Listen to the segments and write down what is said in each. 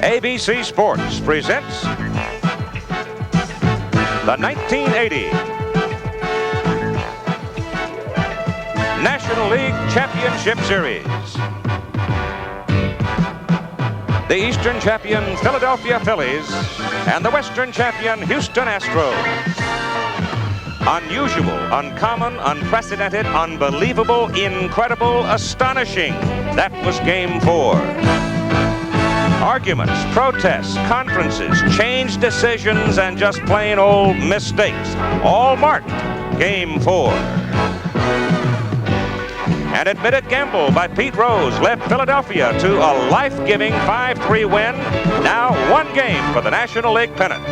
ABC Sports presents the 1980 National League Championship Series. The Eastern champion Philadelphia Phillies and the Western champion Houston Astros. Unusual, uncommon, unprecedented, unbelievable, incredible, astonishing. That was Game 4. Arguments, protests, conferences, changed decisions, and just plain old mistakes all marked Game 4. An admitted gamble by Pete Rose led Philadelphia to a life-giving 5-3 win. Now one game for the National League pennant.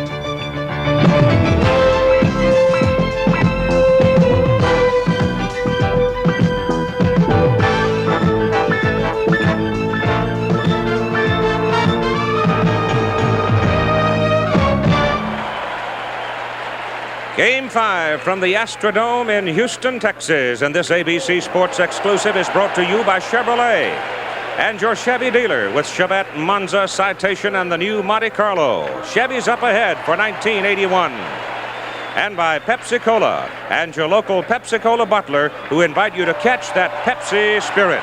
Game 5 from the Astrodome in Houston, Texas. And this ABC Sports exclusive is brought to you by Chevrolet and your Chevy dealer with Chevette, Monza, Citation, and the new Monte Carlo. Chevy's up ahead for 1981. And by Pepsi-Cola and your local Pepsi-Cola butler who invite you to catch that Pepsi spirit.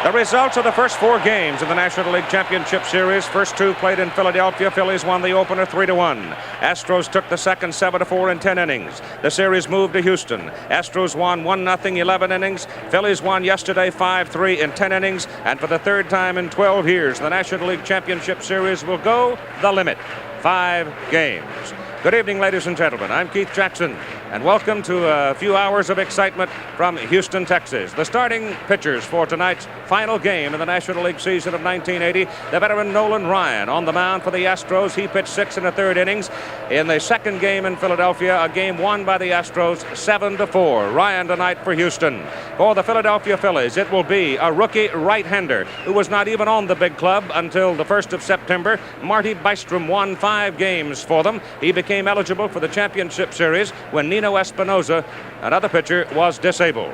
The results of the first 4 games of the National League Championship Series. First 2 played in Philadelphia. Phillies won the opener 3-1. Astros took the second 7-4 in 10 innings. The series moved to Houston. Astros won 1-0, 11 innings. Phillies won yesterday 5-3 in 10 innings. And for the third time in 12 years, the National League Championship Series will go the limit. 5 games. Good evening, ladies and gentlemen. I'm Keith Jackson, and welcome to a few hours of excitement from Houston, Texas. The starting pitchers for tonight's final game in the National League season of 1980, the veteran Nolan Ryan on the mound for the Astros. He pitched 6 1/3 innings in the second game in Philadelphia, a game won by the Astros 7-4. Ryan tonight for Houston. For the Philadelphia Phillies, it will be a rookie right-hander who was not even on the big club until the 1st of September. Marty Bystrom won 5 games for them. He became eligible for the championship series when Nino Espinosa, another pitcher, was disabled.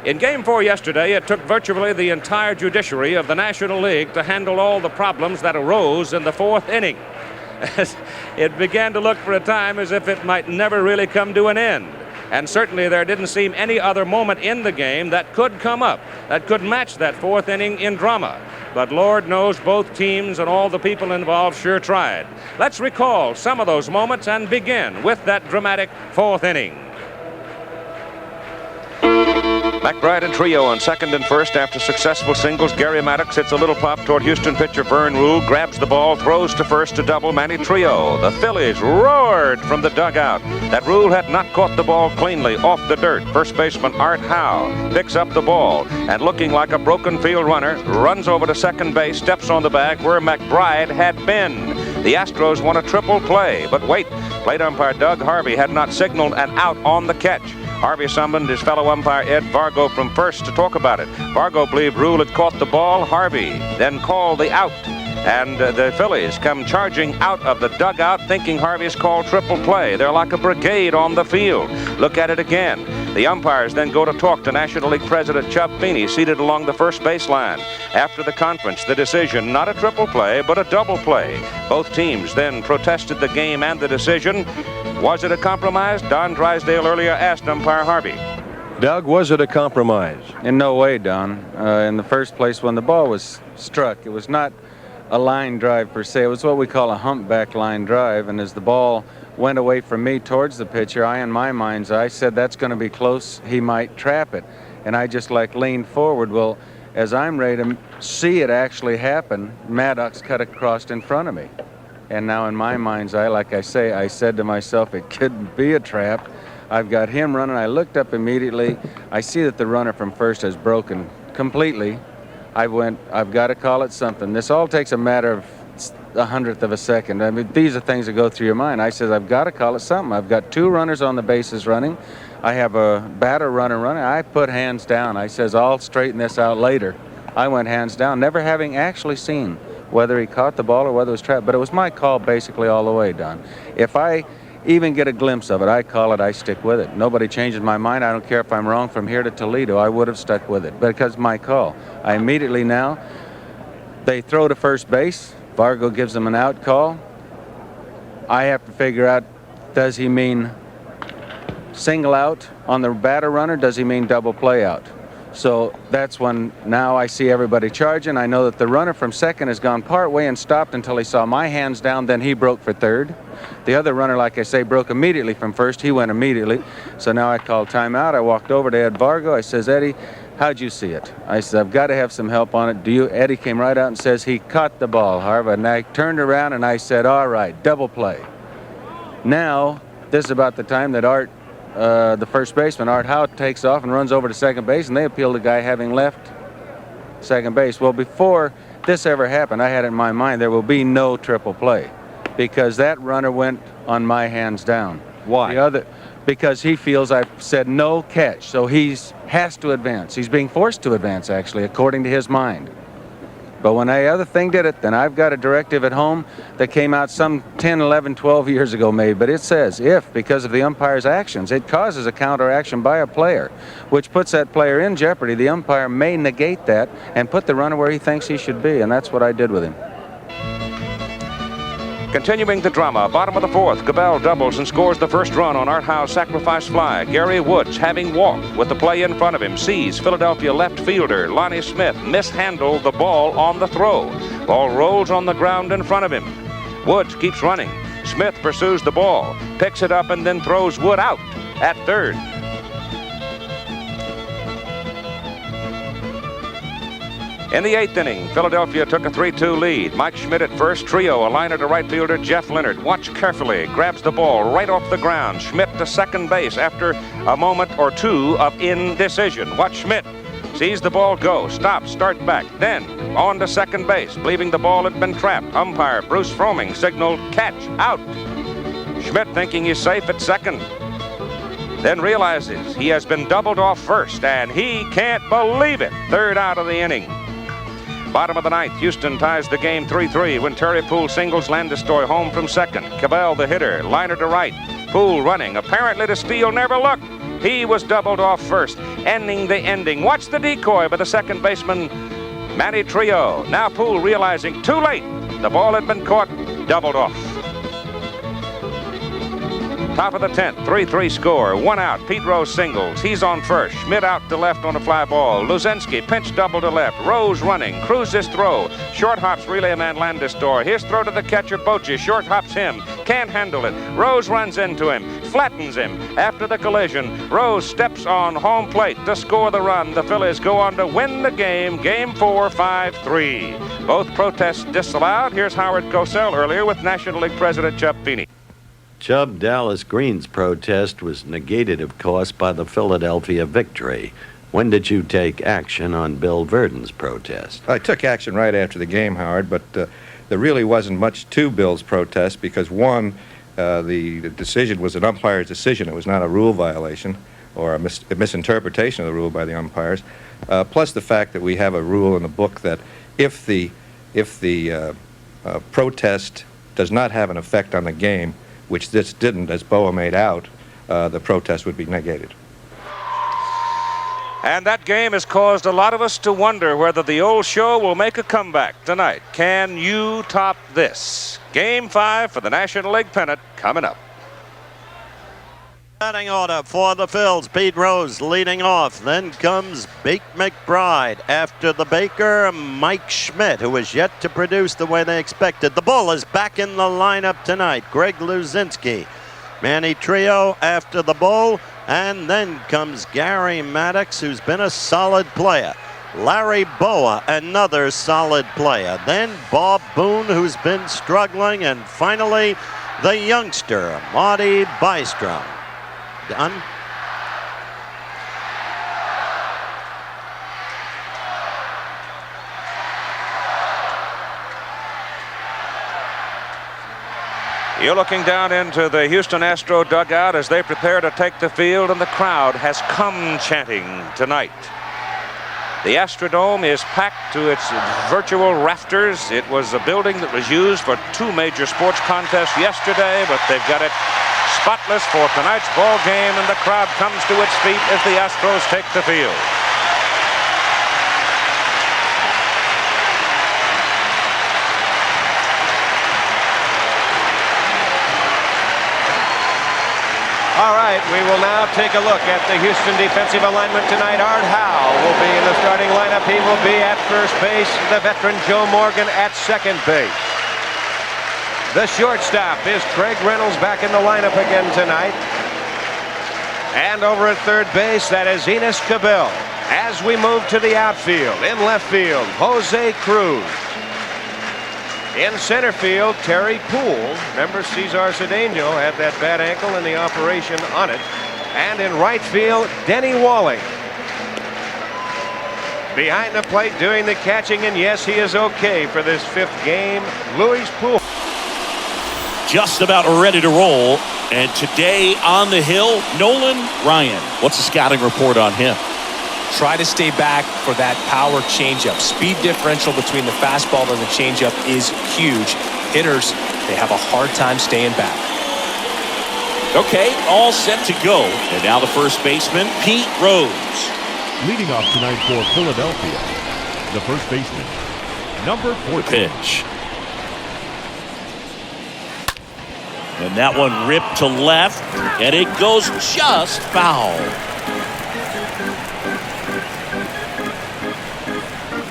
In Game 4 yesterday, it took virtually the entire judiciary of the National League to handle all the problems that arose in the 4th inning. It began to look for a time as if it might never really come to an end. And certainly there didn't seem any other moment in the game that could come up, that could match that 4th inning in drama. But Lord knows both teams and all the people involved sure tried. Let's recall some of those moments and begin with that dramatic 4th inning. McBride and Trio on second and first after successful singles. Gary Maddox hits a little pop toward Houston pitcher Vern Rule, grabs the ball, throws to first to double Manny Trio. The Phillies roared from the dugout that Rule had not caught the ball cleanly off the dirt. First baseman Art Howe picks up the ball and, looking like a broken field runner, runs over to second base, steps on the bag where McBride had been. The Astros won a triple play, but wait, plate umpire Doug Harvey had not signaled an out on the catch. Harvey summoned his fellow umpire Ed Vargo from first to talk about it. Vargo believed Rule had caught the ball. Harvey then called the out. And the Phillies come charging out of the dugout thinking Harvey's called triple play. They're like a brigade on the field. Look at it again. The umpires then go to talk to National League President Chub Feeney, seated along the first baseline. After the conference, the decision, not a triple play, but a double play. Both teams then protested the game and the decision. Was it a compromise? Don Drysdale earlier asked umpire Harvey. Doug, was it a compromise? In no way, Don. In the first place, when the ball was struck, it was not a line drive per se. It was what we call a humpback line drive, and as the ball went away from me towards the pitcher, in my mind's eye, said that's going to be close, he might trap it. And I just leaned forward. Well, as I'm ready to see it actually happen, Maddox cut across in front of me. And now in my mind's eye, like I say, I said to myself, it couldn't be a trap. I've got him running. I looked up immediately. I see that the runner from first has broken completely. I've got to call it something. This all takes a matter of 1/100th of a second. I mean, these are things that go through your mind. I said, I've got to call it something. I've got 2 runners on the bases running. I have a batter running. I put hands down. I says, I'll straighten this out later. I went hands down, never having actually seen whether he caught the ball or whether it was trapped. But it was my call basically all the way, Don. If I even get a glimpse of it, I call it, I stick with it. Nobody changes my mind. I don't care if I'm wrong from here to Toledo. I would have stuck with it because my call. I immediately now They throw to first base. Vargo gives them an out call. I have to figure out, does he mean single out on the batter runner? Does he mean double play out? So that's when now I see everybody charging. I know that the runner from second has gone part way and stopped until he saw my hands down. Then he broke for third. The other runner, like I say, broke immediately from first. He went immediately. So now I called timeout. I walked over to Ed Vargo. I says, Eddie, how'd you see it? I said, I've got to have some help on it. Do you? Eddie came right out and says he caught the ball, Harv. And I turned around and I said, all right, double play. Now, this is about the time that Art, the first baseman, Art Howe, takes off and runs over to second base, and they appeal the guy having left second base. Well, before this ever happened, I had in my mind there will be no triple play because that runner went on my hands down. Why? Because he feels I've said no catch, so he has to advance. He's being forced to advance, actually, according to his mind. But when the other thing did it, then I've got a directive at home that came out some 10, 11, 12 years ago maybe. But it says if, because of the umpire's actions, it causes a counteraction by a player, which puts that player in jeopardy, the umpire may negate that and put the runner where he thinks he should be. And that's what I did with him. Continuing the drama, bottom of the fourth, Cabell doubles and scores the first run on Art Howe's sacrifice fly. Gary Woods, having walked with the play in front of him, sees Philadelphia left fielder Lonnie Smith mishandle the ball on the throw. Ball rolls on the ground in front of him. Woods keeps running. Smith pursues the ball, picks it up, and then throws Wood out at third. In the eighth inning, Philadelphia took a 3-2 lead. Mike Schmidt at first, Trio, a liner to right fielder Jeff Leonard. Watch carefully, grabs the ball right off the ground. Schmidt to second base after a moment or two of indecision. Watch Schmidt, sees the ball go, stops, start back, then on to second base, believing the ball had been trapped. Umpire Bruce Fromming signaled catch, out. Schmidt thinking he's safe at second, then realizes he has been doubled off first, and he can't believe it. Third out of the inning. Bottom of the ninth, Houston ties the game 3-3 when Terry Poole singles Landis-Stoy home from second. Cabell, the hitter, liner to right. Poole running, apparently to steal, never looked. He was doubled off first, ending the ending. Watch the decoy by the second baseman, Manny Trio. Now Poole realizing too late the ball had been caught, doubled off. Top of the 10th, 3-3 score, one out. Pete Rose singles. He's on first. Schmidt out to left on a fly ball. Luzinski pinch double to left. Rose running. Cruz his throw. Short hops relay man Landis-Stoy. His throw to the catcher Bochy. Short hops him. Can't handle it. Rose runs into him. Flattens him. After the collision, Rose steps on home plate to score the run. The Phillies go on to win the game. Game 4, 5-3. Both protests disallowed. Here's Howard Cosell earlier with National League President Chubb Feeney. Chubb, Dallas Green's protest was negated, of course, by the Philadelphia victory. When did you take action on Bill Verdon's protest? I took action right after the game, Howard, but there really wasn't much to Bill's protest because, one, the decision was an umpire's decision. It was not a rule violation or a misinterpretation of the rule by the umpires, plus the fact that we have a rule in the book that if the protest does not have an effect on the game, which this didn't, as Boa made out, the protest would be negated. And that game has caused a lot of us to wonder whether the old show will make a comeback tonight. Can you top this? Game 5 for the National League pennant coming up. Batting order for the Phils. Pete Rose leading off. Then comes Bake McBride. After the Baker, Mike Schmidt, who is yet to produce the way they expected. The Bull is back in the lineup tonight. Greg Luzinski. Manny Trio after the Bull. And then comes Gary Maddox, who's been a solid player. Larry Boa, another solid player. Then Bob Boone, who's been struggling. And finally, the youngster, Marty Bystrom. Done. You're looking down into the Houston Astro dugout as they prepare to take the field, and the crowd has come chanting tonight. The Astrodome is packed to its virtual rafters. It was a building that was used for 2 major sports contests yesterday, but they've got it spotless for tonight's ball game, and the crowd comes to its feet as the Astros take the field. right, we will now take a look at the Houston defensive alignment tonight. Art Howe will be in the starting lineup. He will be at first base. The veteran Joe Morgan at second base. The shortstop is Craig Reynolds back in the lineup again tonight. And over at third base, that is Enos Cabell. As we move to the outfield, in left field, Jose Cruz. In center field, Terry Poole. Remember, Cesar Cedeno had that bad ankle and the operation on it. And in right field, Denny Walling. Behind the plate doing the catching, and yes, he is okay for this fifth game, Luis Poole. Just about ready to roll. And today on the hill, Nolan Ryan. What's the scouting report on him? Try to stay back for that power changeup. Speed differential between the fastball and the changeup is huge. Hitters, they have a hard time staying back. Okay, all set to go. And now the first baseman, Pete Rose. Leading off tonight for Philadelphia, the first baseman, number 14. Pitch. And that one ripped to left, and it goes just foul.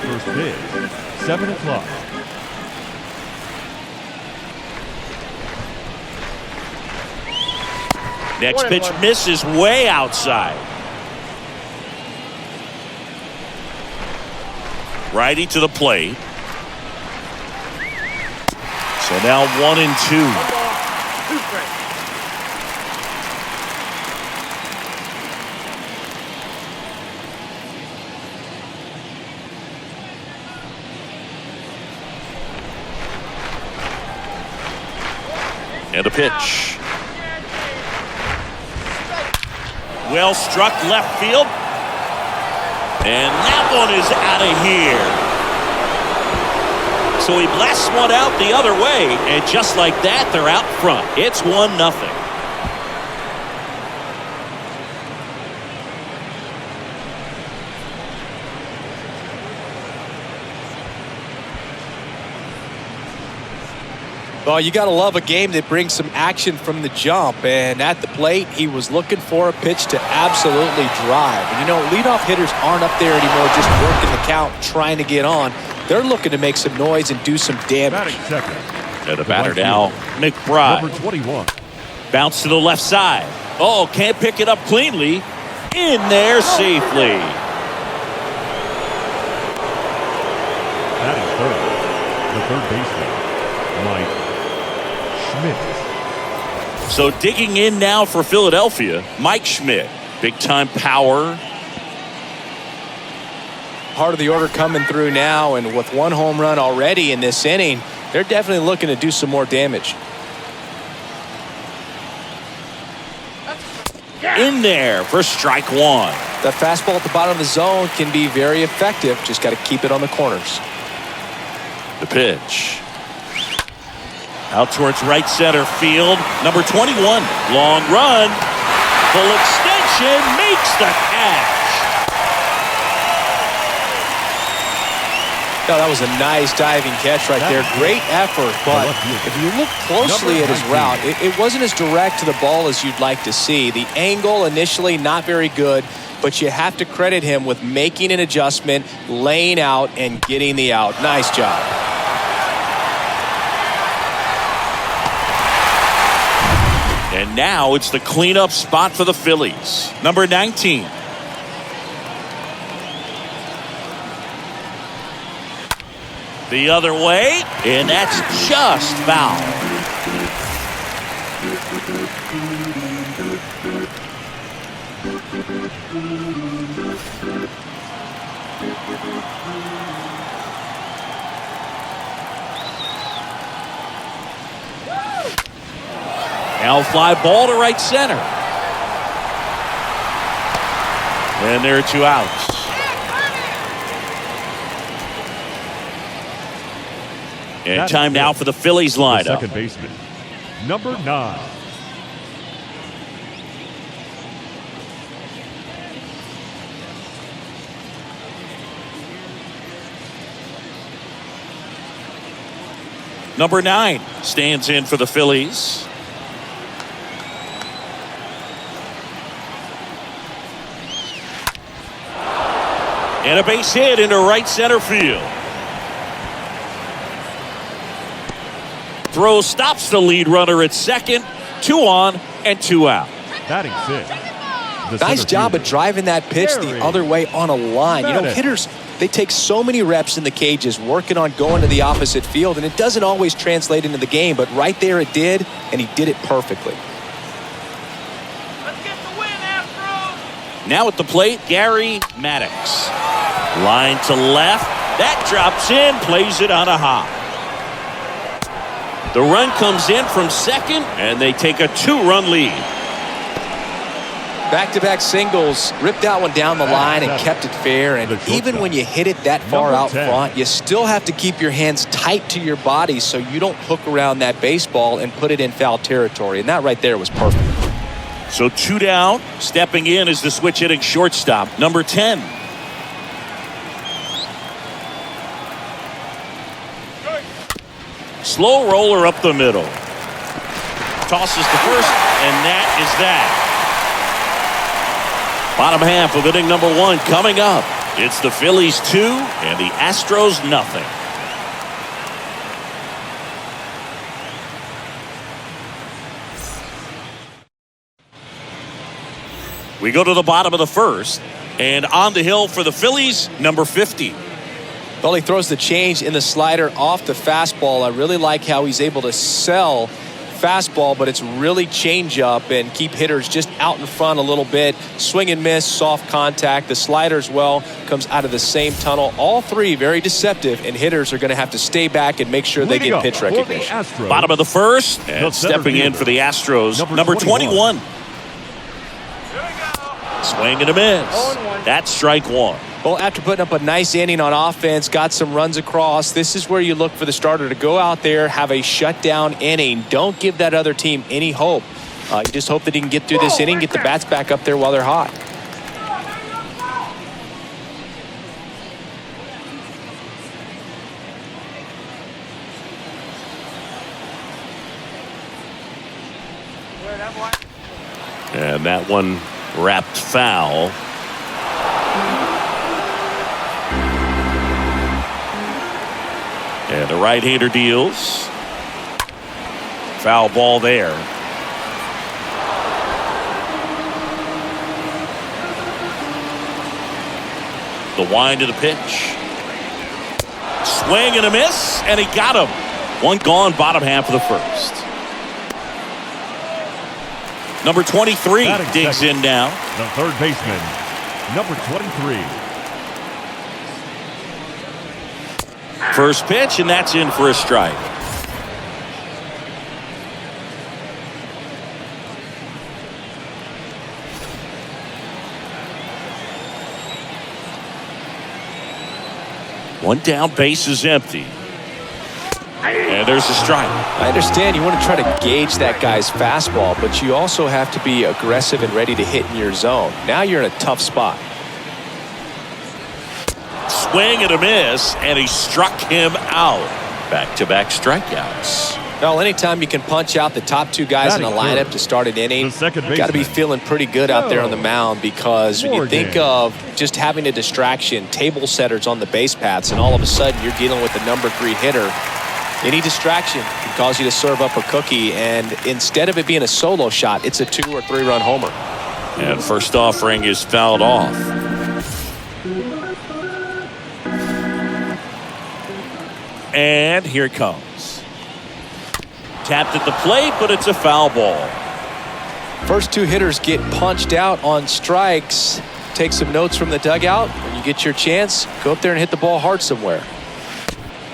First pitch, 7 o'clock. Next pitch misses way outside. Righty to the plate. So now 1-2. And a pitch. Well struck left field. And that one is out of here. So he blasts one out the other way. And just like that, they're out front. It's 1-0. Well, you got to love a game that brings some action from the jump. And at the plate, he was looking for a pitch to absolutely drive. And, you know, leadoff hitters aren't up there anymore just working the count, trying to get on. They're looking to make some noise and do some damage. Second. And the batter now, McBride. Number 21. Bounce to the left side. Oh, can't pick it up cleanly. In there safely. Batting third, the third baseman, Mike Schmidt. So digging in now for Philadelphia, Mike Schmidt. Big time power. Part of the order coming through now, and with one home run already in this inning, they're definitely looking to do some more damage. In there for strike one. The fastball at the bottom of the zone can be very effective. Just got to keep it on the corners. The pitch. Out towards right center field. Number 21. Long run. Full extension. Makes the catch. No, that was a nice diving catch right there. Great effort, but if you look closely at his route, it wasn't as direct to the ball as you'd like to see. The angle initially not very good, but you have to credit him with making an adjustment, laying out, and getting the out. Nice job. And now it's the cleanup spot for the Phillies. Number 19. The other way, and that's just foul. Now fly ball to right center. And there are two outs. And time now for the Phillies lineup. Second baseman, number 9. Number 9 stands in for the Phillies. And a base hit into right center field. Throw stops the lead runner at second. 2 on and 2 out. Batting fifth. Nice job of driving that pitch the other way on a line. You know, hitters, they take so many reps in the cages working on going to the opposite field, and it doesn't always translate into the game, but right there it did, and he did it perfectly. Let's get the win, Astros! Now at the plate, Gary Maddox. Line to left. That drops in, plays it on a hop. The run comes in from second, and they take a 2-run lead. Back-to-back singles, ripped that one down the line and kept it fair. And even when you hit it that far out front, you still have to keep your hands tight to your body so you don't hook around that baseball and put it in foul territory. And that right there was perfect. So 2 down. Stepping in is the switch hitting shortstop, number 10. Slow roller up the middle. Tosses to first, and that is that. Bottom half of inning number 1 coming up. It's the Phillies 2 and the Astros nothing. We go to the bottom of the first, and on the hill for the Phillies, number 50. Well, he throws the change in the slider off the fastball. I really like how he's able to sell fastball, but it's really change up and keep hitters just out in front a little bit. Swing and miss, soft contact. The slider as well comes out of the same tunnel. All three very deceptive, and hitters are going to have to stay back and make sure they get pitch recognition. Bottom of the first, and stepping in for the Astros, number 21. Swing and a miss. That's strike 1. Well, after putting up a nice inning on offense, got some runs across, this is where you look for the starter to go out there, have a shutdown inning. Don't give that other team any hope. You just hope that he can get through this inning, get the bats back up there while they're hot. And that one wrapped foul. And the right-hander deals. Foul ball there. The wind of the pitch. Swing and a miss, and he got him. One gone, bottom half of the first. Number 23 digs in now. The third baseman, number 23. First pitch, and that's in for a strike. One down, base is empty. And there's a strike. I understand you want to try to gauge that guy's fastball, but you also have to be aggressive and ready to hit in your zone. Now you're in a tough spot. Swing and a miss, and he struck him out. Back-to-back strikeouts. Well, anytime you can punch out the top two guys in the lineup to start an inning, you got to be feeling pretty good out there on the mound, because when you think of just having a distraction, table setters on the base paths, and all of a sudden you're dealing with the number 3 hitter, any distraction can cause you to serve up a cookie, and instead of it being a solo shot, it's a 2 or 3 run homer. And first offering is fouled off. And here it comes. Tapped at the plate, but it's a foul ball. First 2 hitters get punched out on strikes. Take some notes from the dugout. When you get your chance, go up there and hit the ball hard somewhere.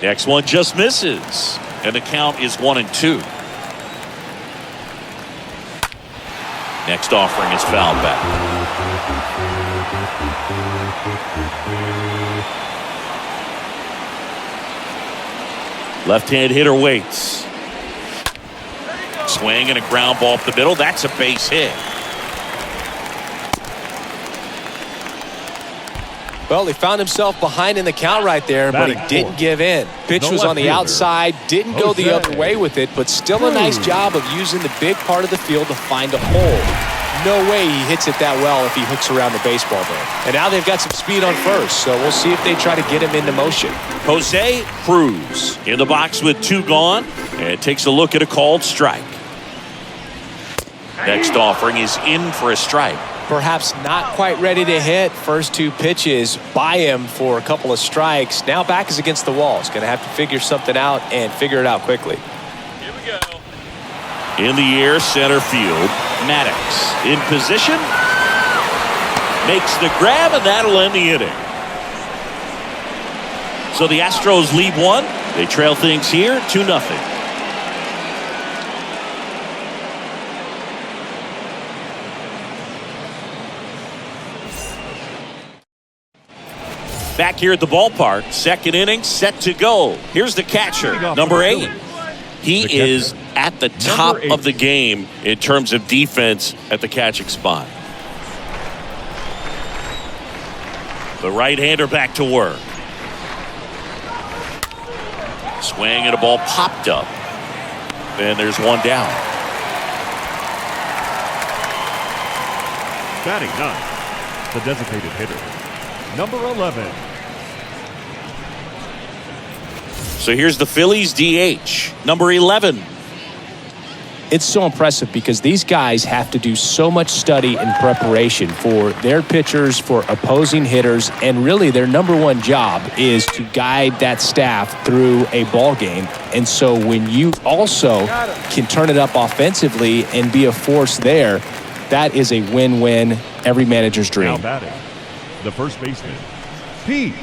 Next one just misses, and the count is 1-2. Next offering is fouled back. Left-hand hitter waits. Swing and a ground ball up the middle. That's a base hit. Well, he found himself behind in the count right there, but he didn't give in. Pitch was on the outside, didn't go the other way with it, but still a nice job of using the big part of the field to find a hole. no way he hits it that well if he hooks around the baseball there. And now they've got some speed on first, so we'll see if they try to get him into motion. Jose Cruz in the box with 2 gone and takes a look at a called strike. Next offering is in for a strike. Perhaps not quite ready to hit. First 2 pitches by him for a couple of strikes. Now back is against the wall. He's going to have to figure something out and figure it out quickly. Here we go. In the air, center field. Maddox in position. Makes the grab, and that'll end the inning. So the Astros lead 1. They trail things here 2-0. Back here at the ballpark, second inning set to go. Here's the catcher, number 8. He is at the top of the game in terms of defense at the catching spot. The right-hander back to work. Swing and a ball popped up. And there's 1 down. Batting 9, the designated hitter, number 11. So here's the Phillies DH, number 11. It's so impressive because these guys have to do so much study and preparation for their pitchers, for opposing hitters, and really their number 1 job is to guide that staff through a ball game. And so when you also can turn it up offensively and be a force there, that is a win-win, every manager's dream. Now batting, the first baseman, Pete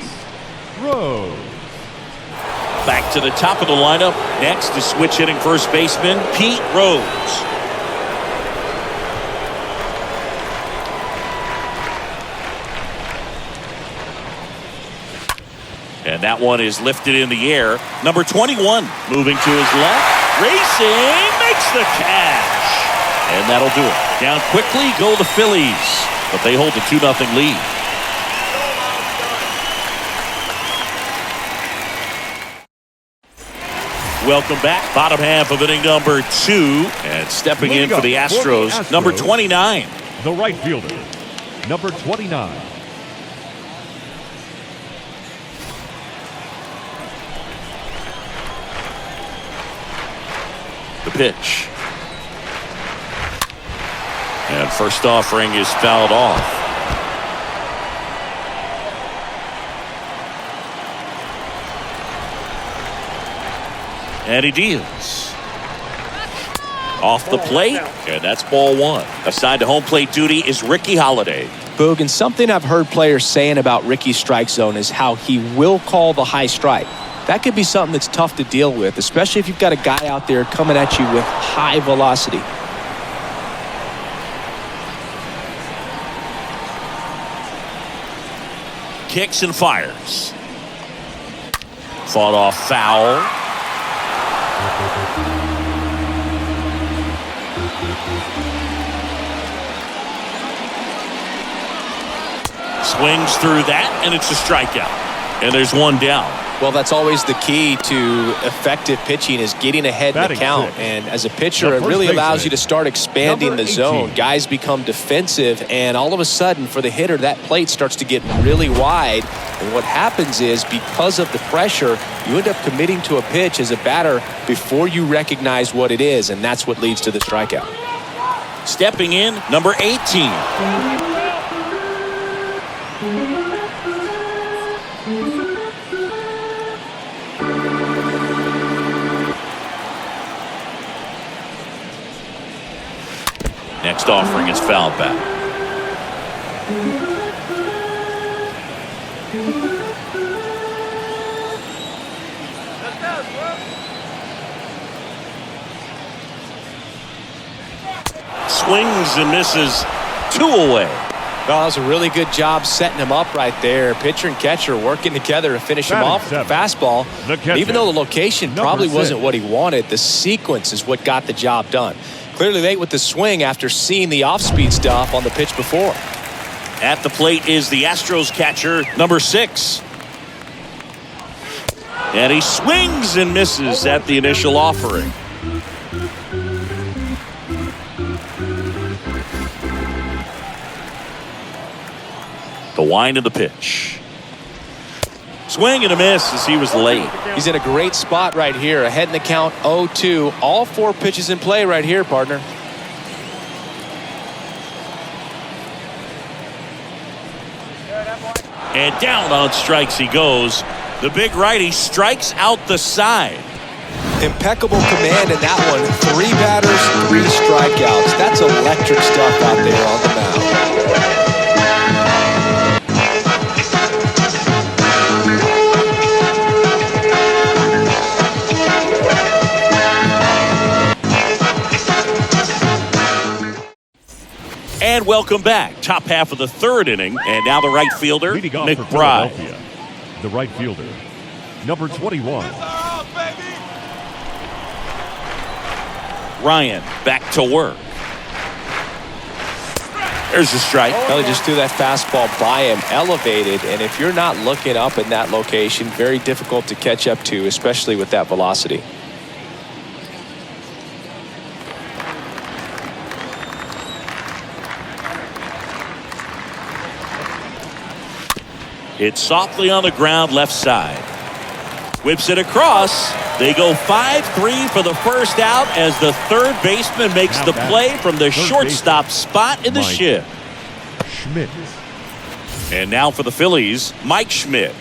Rose. Back to the top of the lineup. Next is switch hitting first baseman Pete Rose. And that one is lifted in the air. Number 21 moving to his left. Racing makes the catch. And that'll do it. Down quickly go the Phillies. But they hold the 2-0 lead. Welcome back. Bottom half of inning number 2. And stepping in for the Astros, number 29. The right fielder, number 29. The pitch. And first offering is fouled off. And he deals. Off the plate, and that's ball 1. Assigned to home plate duty is Ricky Holiday. Boog, and something I've heard players saying about Ricky's strike zone is how he will call the high strike. That could be something that's tough to deal with, especially if you've got a guy out there coming at you with high velocity. Kicks and fires. Fought off foul. Swings through that, and it's a strikeout. And there's 1 down. Well, that's always the key to effective pitching is getting ahead in the count. And as a pitcher, it really allows you to start expanding the zone. Guys become defensive, and all of a sudden, for the hitter, that plate starts to get really wide. And what happens is, because of the pressure, you end up committing to a pitch as a batter before you recognize what it is, and that's what leads to the strikeout. Stepping in, number 18. Next offering is fouled back. Swings and misses. 2 away. Well, that was a really good job setting him up right there. Pitcher and catcher working together to finish him off with the fastball. Even though the location probably wasn't what he wanted, the sequence is what got the job done. Clearly late with the swing after seeing the off-speed stuff on the pitch before. At the plate is the Astros catcher, number 6. And he swings and misses at the initial offering. The wind of the pitch. Swing and a miss as he was late. He's in a great spot right here. Ahead in the count 0-2. All 4 pitches in play right here, partner. And down on strikes he goes. The big righty strikes out the side. Impeccable command in that one. 3 batters, 3 strikeouts. That's electric stuff out there on the mound. And welcome back. Top half of the 3rd inning. And now the right fielder, Leading off for McBride. Philadelphia, the right fielder, number 21. Ryan back to work. There's a strike. Well, he just threw that fastball by him, elevated, and if you're not looking up in that location, very difficult to catch up to, especially with that velocity. It's softly on the ground left side. Whips it across. They go 5-3 for the first out as the 3rd baseman makes the play from the shortstop spot in the shift. Schmidt. And now for the Phillies, Mike Schmidt.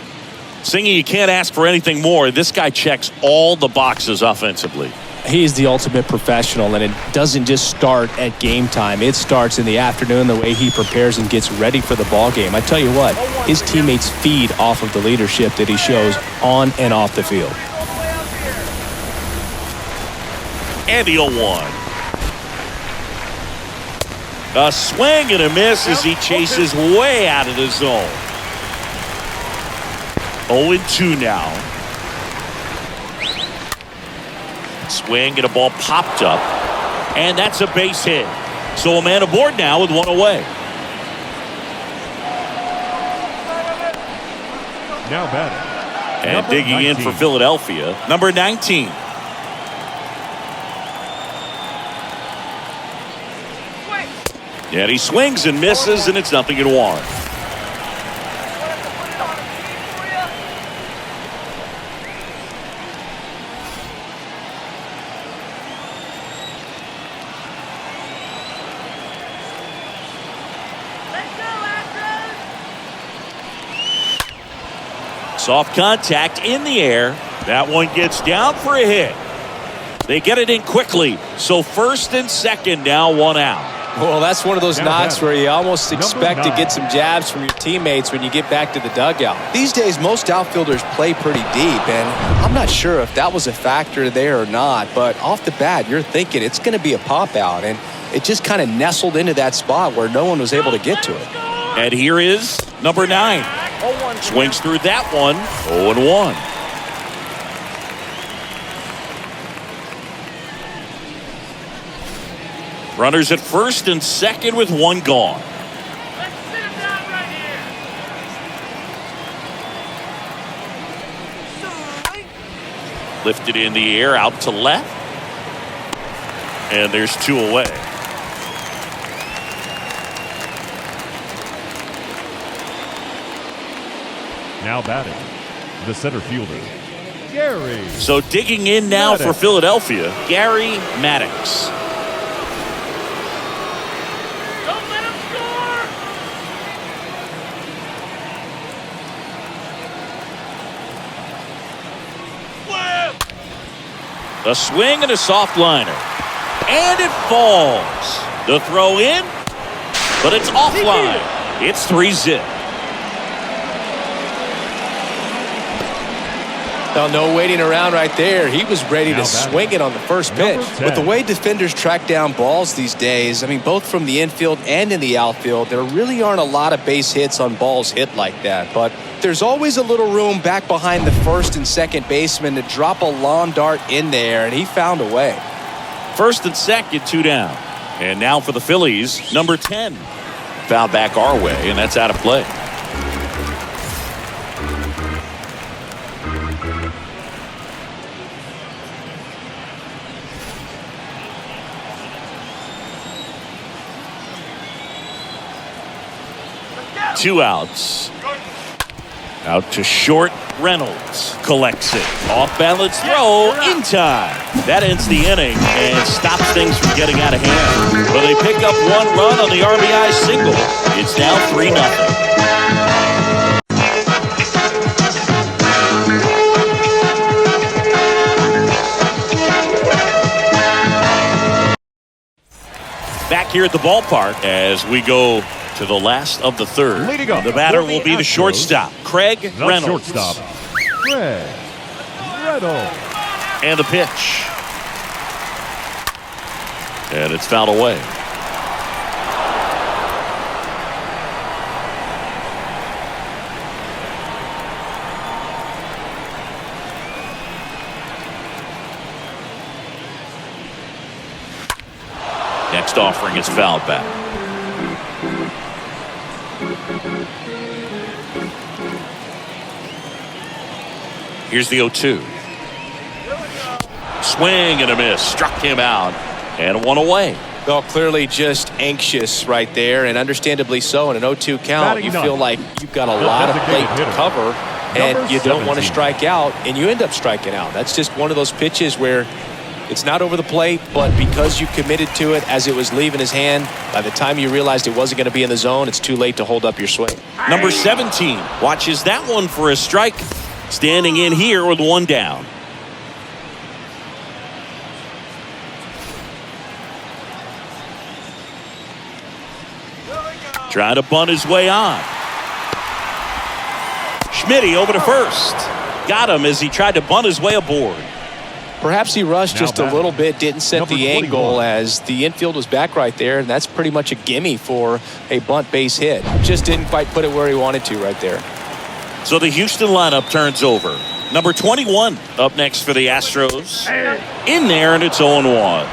Singing, you can't ask for anything more. This guy checks all the boxes offensively. He's the ultimate professional, and it doesn't just start at game time. It starts in the afternoon, the way he prepares and gets ready for the ball game. I tell you what, his teammates feed off of the leadership that he shows on and off the field. And the 0-1. A swing and a miss as he chases way out of the zone. 0-2 now. Swing and a ball popped up. And that's a base hit. So a man aboard now with 1 away. Now batting. And Number digging 19. in for Philadelphia, number 19. And he swings and misses, and it's 0-1. Soft contact in the air. That one gets down for a hit. They get it in quickly. So 1st and 2nd now, 1 out. Well, that's one of those knocks where you almost expect to get some jabs from your teammates when you get back to the dugout. These days, most outfielders play pretty deep, and I'm not sure if that was a factor there or not, but off the bat, you're thinking it's going to be a pop-out, and it just kind of nestled into that spot where no one was able to get to it. And here is number 9. Swings through that one, 0-1. Runners at 1st and 2nd with 1 gone. Let's sit him down right here. Lifted in the air out to left. And there's 2 away. Now batting. The center fielder, Gary. So digging in now for Philadelphia, Gary Maddox. Don't let him score. A swing and a soft liner. And it falls. The throw in, but it's offline. It's 3-zip. Now, no waiting around right there. He was ready to swing it on the first pitch. With the way defenders track down balls these days, I mean, both from the infield and in the outfield, there really aren't a lot of base hits on balls hit like that. But there's always a little room back behind the 1st and 2nd baseman to drop a lawn dart in there, and he found a way. 1st and 2nd, 2 down. And now for the Phillies, number 10. Foul back our way, and that's out of play. 2 outs. Out to short. Reynolds collects it. Off balance throw in time. That ends the inning and stops things from getting out of hand. But they pick up 1 run on the RBI single. It's now 3-0. Back here at the ballpark as we go to the last of the third. The batter will be the shortstop, Craig Reynolds. Shortstop, Craig Reynolds. And the pitch. And it's fouled away. Next offering is fouled back. Here's the 0-2. Swing and a miss. Struck him out. And 1 away. Well, clearly just anxious right there, and understandably so. In an 0-2 count, you feel like you've got a lot of plate to cover, and you don't want to strike out, and you end up striking out. That's just one of those pitches where it's not over the plate, but because you committed to it as it was leaving his hand, by the time you realized it wasn't going to be in the zone, it's too late to hold up your swing. Number 17 watches that one for a strike. Standing in here with 1 down. Trying to bunt his way on. Schmitty over to first. Got him as he tried to bunt his way aboard. Perhaps he rushed just a little bit, didn't set the angle as the infield was back right there, and that's pretty much a gimme for a bunt base hit. Just didn't quite put it where he wanted to right there. So the Houston lineup turns over. Number 21 up next for the Astros. In there, and it's 0-1.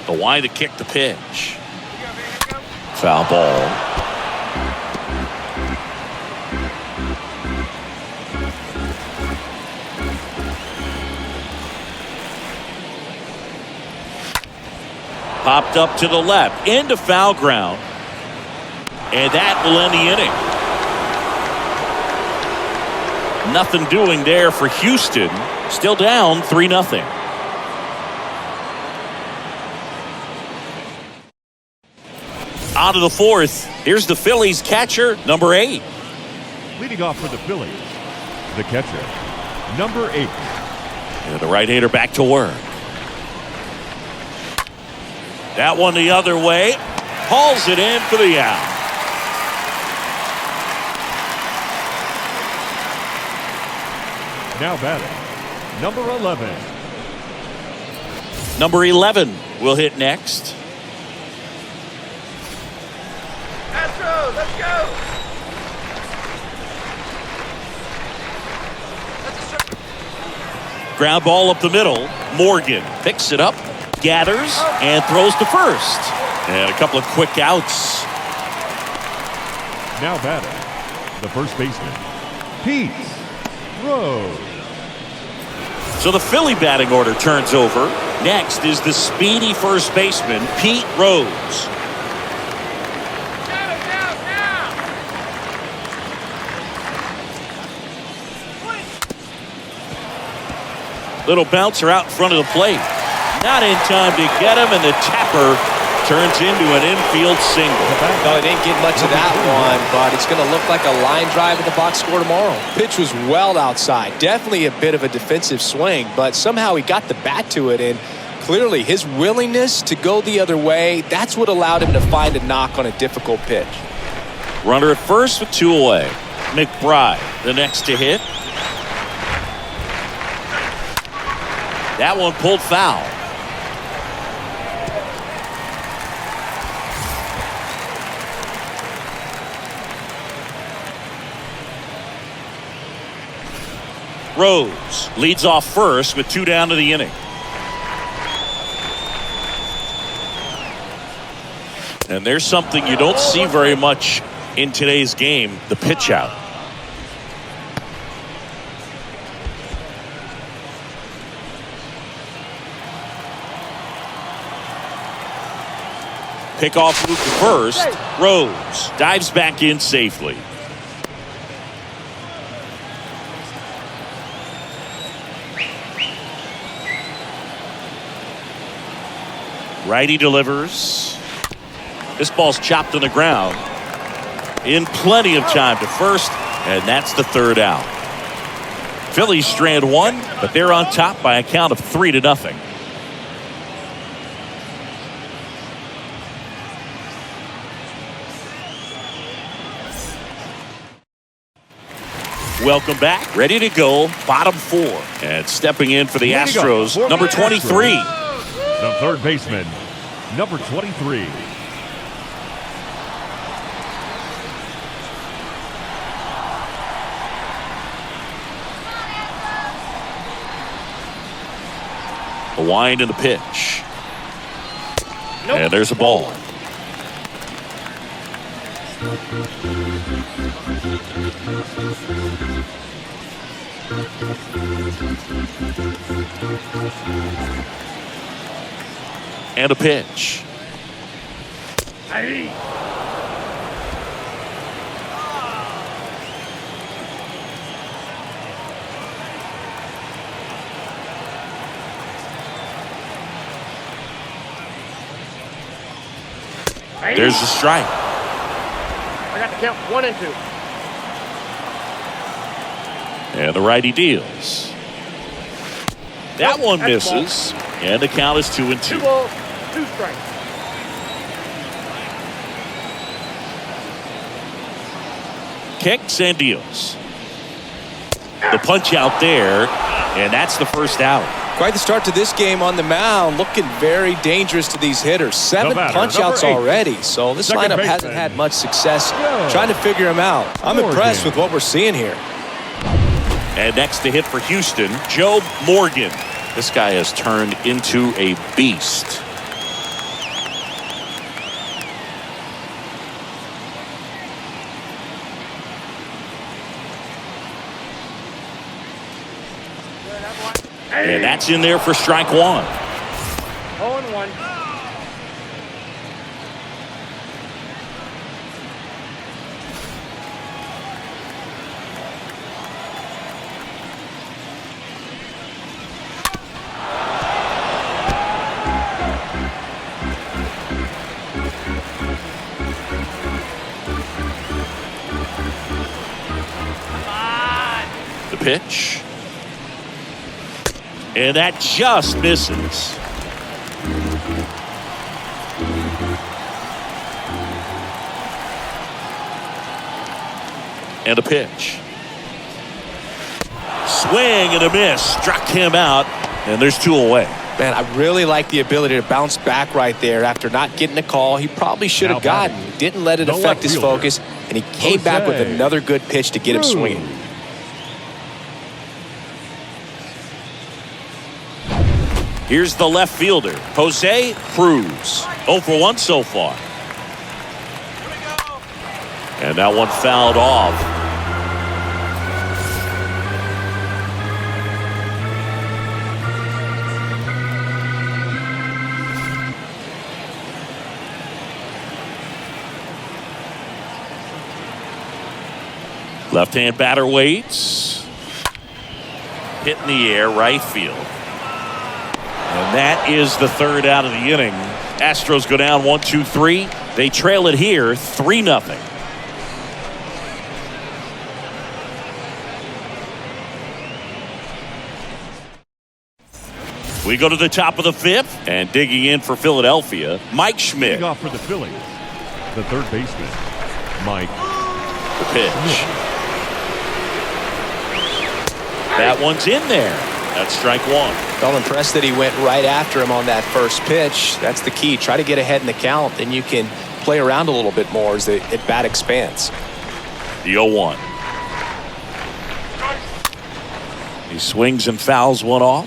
The wide to kick the pitch. Foul ball. Popped up to the left, into foul ground. And that will end the inning. Nothing doing there for Houston. Still down 3-0. Out of the 4th, here's the Phillies catcher, number 8. Leading off for the Phillies, the catcher, number 8. And the right-hander back to work. That one the other way. Hauls it in for the out. Now batting, number 11. Number 11 will hit next. Astros, let's go! Ground ball up the middle. Morgan picks it up, gathers, and throws to first. And a couple of quick outs. Now batting, the first baseman, Pete Rose. So the Philly batting order turns over. Next is the speedy first baseman, Pete Rose. Little bouncer out in front of the plate. Not in time to get him, and the tapper turns into an infield single. No, he didn't get much of that one, but it's going to look like a line drive in the box score tomorrow. Pitch was well outside. Definitely a bit of a defensive swing, but somehow he got the bat to it, and clearly his willingness to go the other way, that's what allowed him to find a knock on a difficult pitch. Runner at first with 2 away. McBride, the next to hit. That one pulled foul. Rose leads off first with 2 down to the inning. And there's something you don't see very much in today's game, the pitch out. Pickoff move to first. Rose dives back in safely. Righty delivers. This ball's chopped on the ground. In plenty of time to first, and that's the third out. Phillies strand one, but they're on top by a count of 3-0. Welcome back. Ready to go. Bottom 4. And stepping in for the Astros, number 23. The third baseman, number 23. A wind in the pitch. Nope. And there's a ball. And a pitch. Hey. There's the strike. I got to count 1 and 2. And the righty deals. That one misses. And the count is 2-2. 2 balls, 2 strikes. Kicks and deals. The punch out there. And that's the first out. Quite the start to this game on the mound. Looking very dangerous to these hitters. 7 punch-outs already. So this lineup hasn't had much success trying to figure them out. I'm impressed with what we're seeing here. And next to hit for Houston, Joe Morgan. This guy has turned into a beast. And that's in there for strike 1. 0-1. The pitch. And that just misses. And a pitch. Swing and a miss. Struck him out. And there's 2 away. Man, I really like the ability to bounce back right there after not getting a call he probably should have gotten. He didn't let it affect his focus, and he came back with another good pitch to get him swinging. Here's the left fielder, Jose Cruz. 0 for 1 so far. And that one fouled off. Left-hand batter waits. Hit in the air, right field. And that is the third out of the inning. Astros go down 1-2-3. They trail it here 3-0. We go to the top of the 5th, and digging in for Philadelphia, Mike Schmidt. Leading off for the Phillies, the third baseman, Mike. The pitch. That one's in there. That's strike 1. Felt impressed that he went right after him on that first pitch. That's the key. Try to get ahead in the count, then you can play around a little bit more as the at-bat expands. The 0-1. He swings and fouls one off.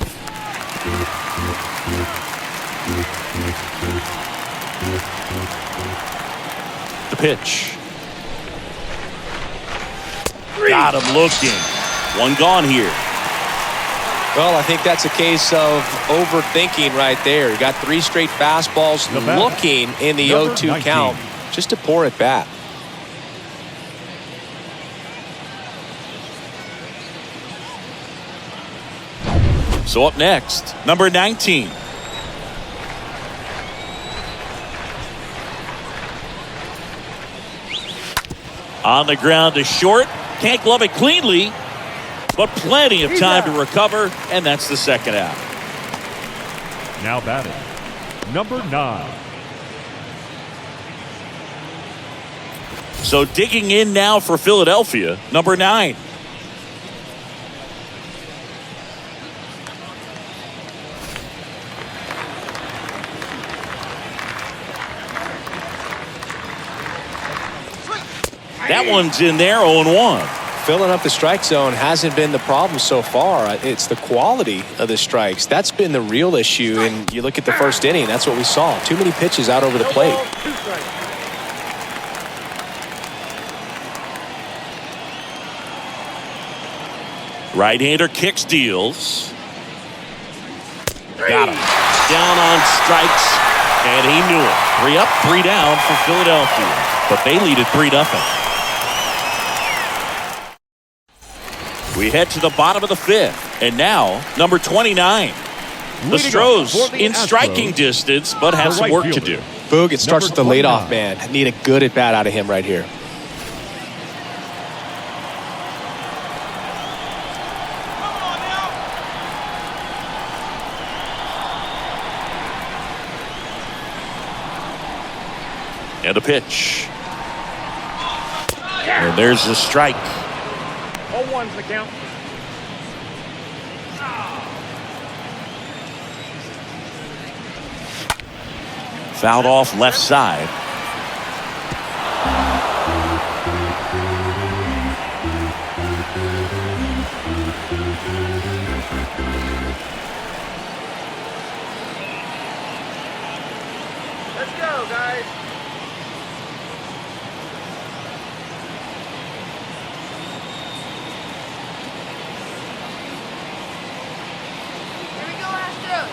The pitch. Got him looking. One gone here. Well, I think that's a case of overthinking right there. You got 3 straight fastballs looking in the 0-2 count just to pour it back. So up next, number 19. On the ground to short. Can't glove it cleanly, but plenty of time to recover, and that's the second out. Now batting, number 9. So digging in now for Philadelphia, number 9. That one's in there, 0-1. Filling up the strike zone hasn't been the problem so far. It's the quality of the strikes. That's been the real issue. And you look at the first inning, that's what we saw. Too many pitches out over the plate. Right-hander kicks, deals. Got him. Down on strikes, and he knew it. 3 up, 3 down for Philadelphia. But they lead it 3-0. We head to the bottom of the 5th, and now number 29. The Astros in striking distance, but have some work to do. Boog, it starts with the leadoff man. Need a good at bat out of him right here. And a pitch. And there's the strike. 0-1's the count. Fouled off left side. Let's go, guys. Here we go, Astros.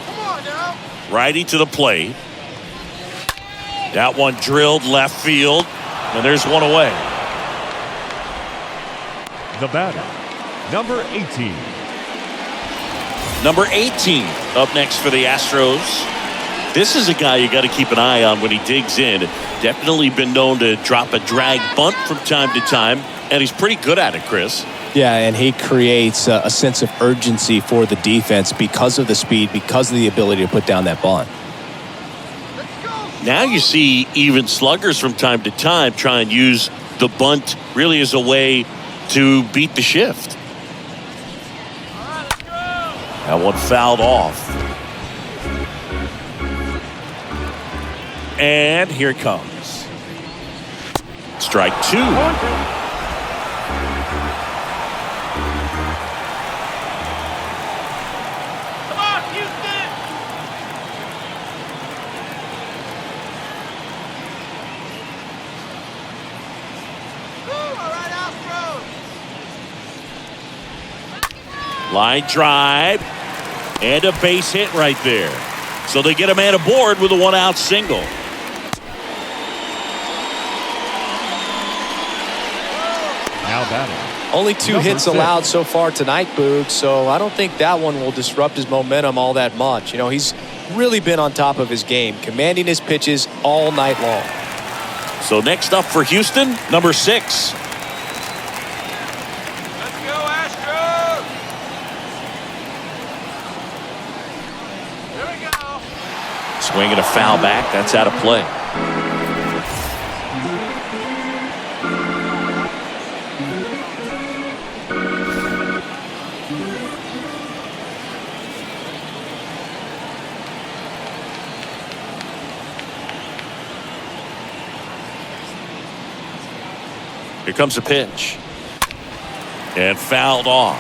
Come on now. Righty to the plate. That one drilled left field, and there's one away. The batter, number 18. Number 18 up next for the Astros. This is a guy you got to keep an eye on when he digs in. Definitely been known to drop a drag bunt from time to time, and he's pretty good at it, Chris. Yeah, and he creates a sense of urgency for the defense because of the speed, because of the ability to put down that bunt. Now you see even sluggers from time to time try and use the bunt really as a way to beat the shift. That one fouled off. And here it comes. Strike 2. Come on, Houston. All right, Astros. Line drive. And a base hit right there. So they get a man aboard with a 1-out single. Now batting. Only 2 hits allowed so far tonight, Boog, so I don't think that one will disrupt his momentum all that much. You know, he's really been on top of his game, commanding his pitches all night long. So next up for Houston, number 6. Let's go, Astros! Here we go. Swinging a foul back. That's out of play. Here comes a pitch. And fouled off.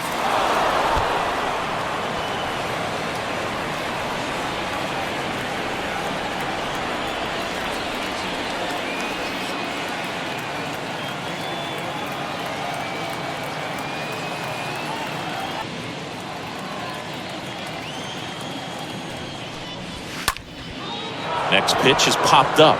Next pitch is popped up.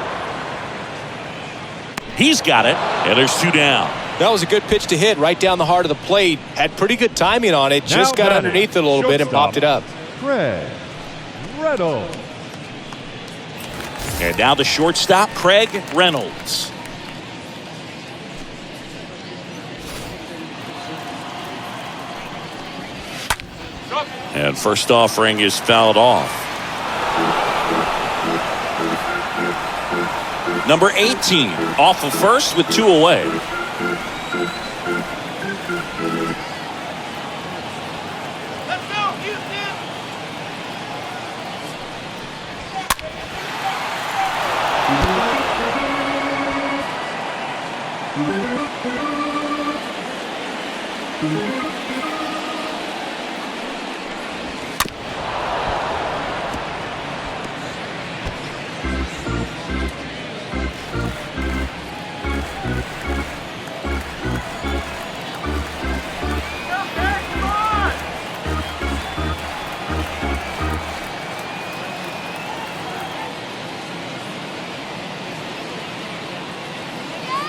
He's got it, and there's 2 down. That was a good pitch to hit right down the heart of the plate. Had pretty good timing on it. Just got underneath it a little bit and popped it up. Craig Reynolds. And now the shortstop, Craig Reynolds. And first offering is fouled off. Number 18 off of first with 2 away. Let's go, Houston!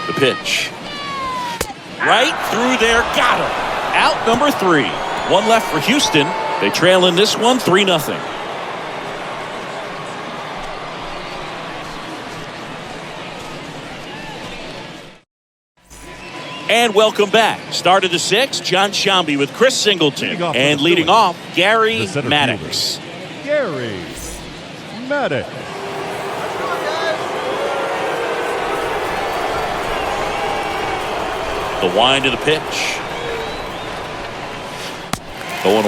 The pitch. Right through there. Got him. Out number 3. 1 left for Houston. They trail in this one 3-0. And welcome back. Start of the 6th, John Shambi with Chris Singleton. And leading off, Gary Maddox. Gary Maddox. The wind of the pitch. 0-1.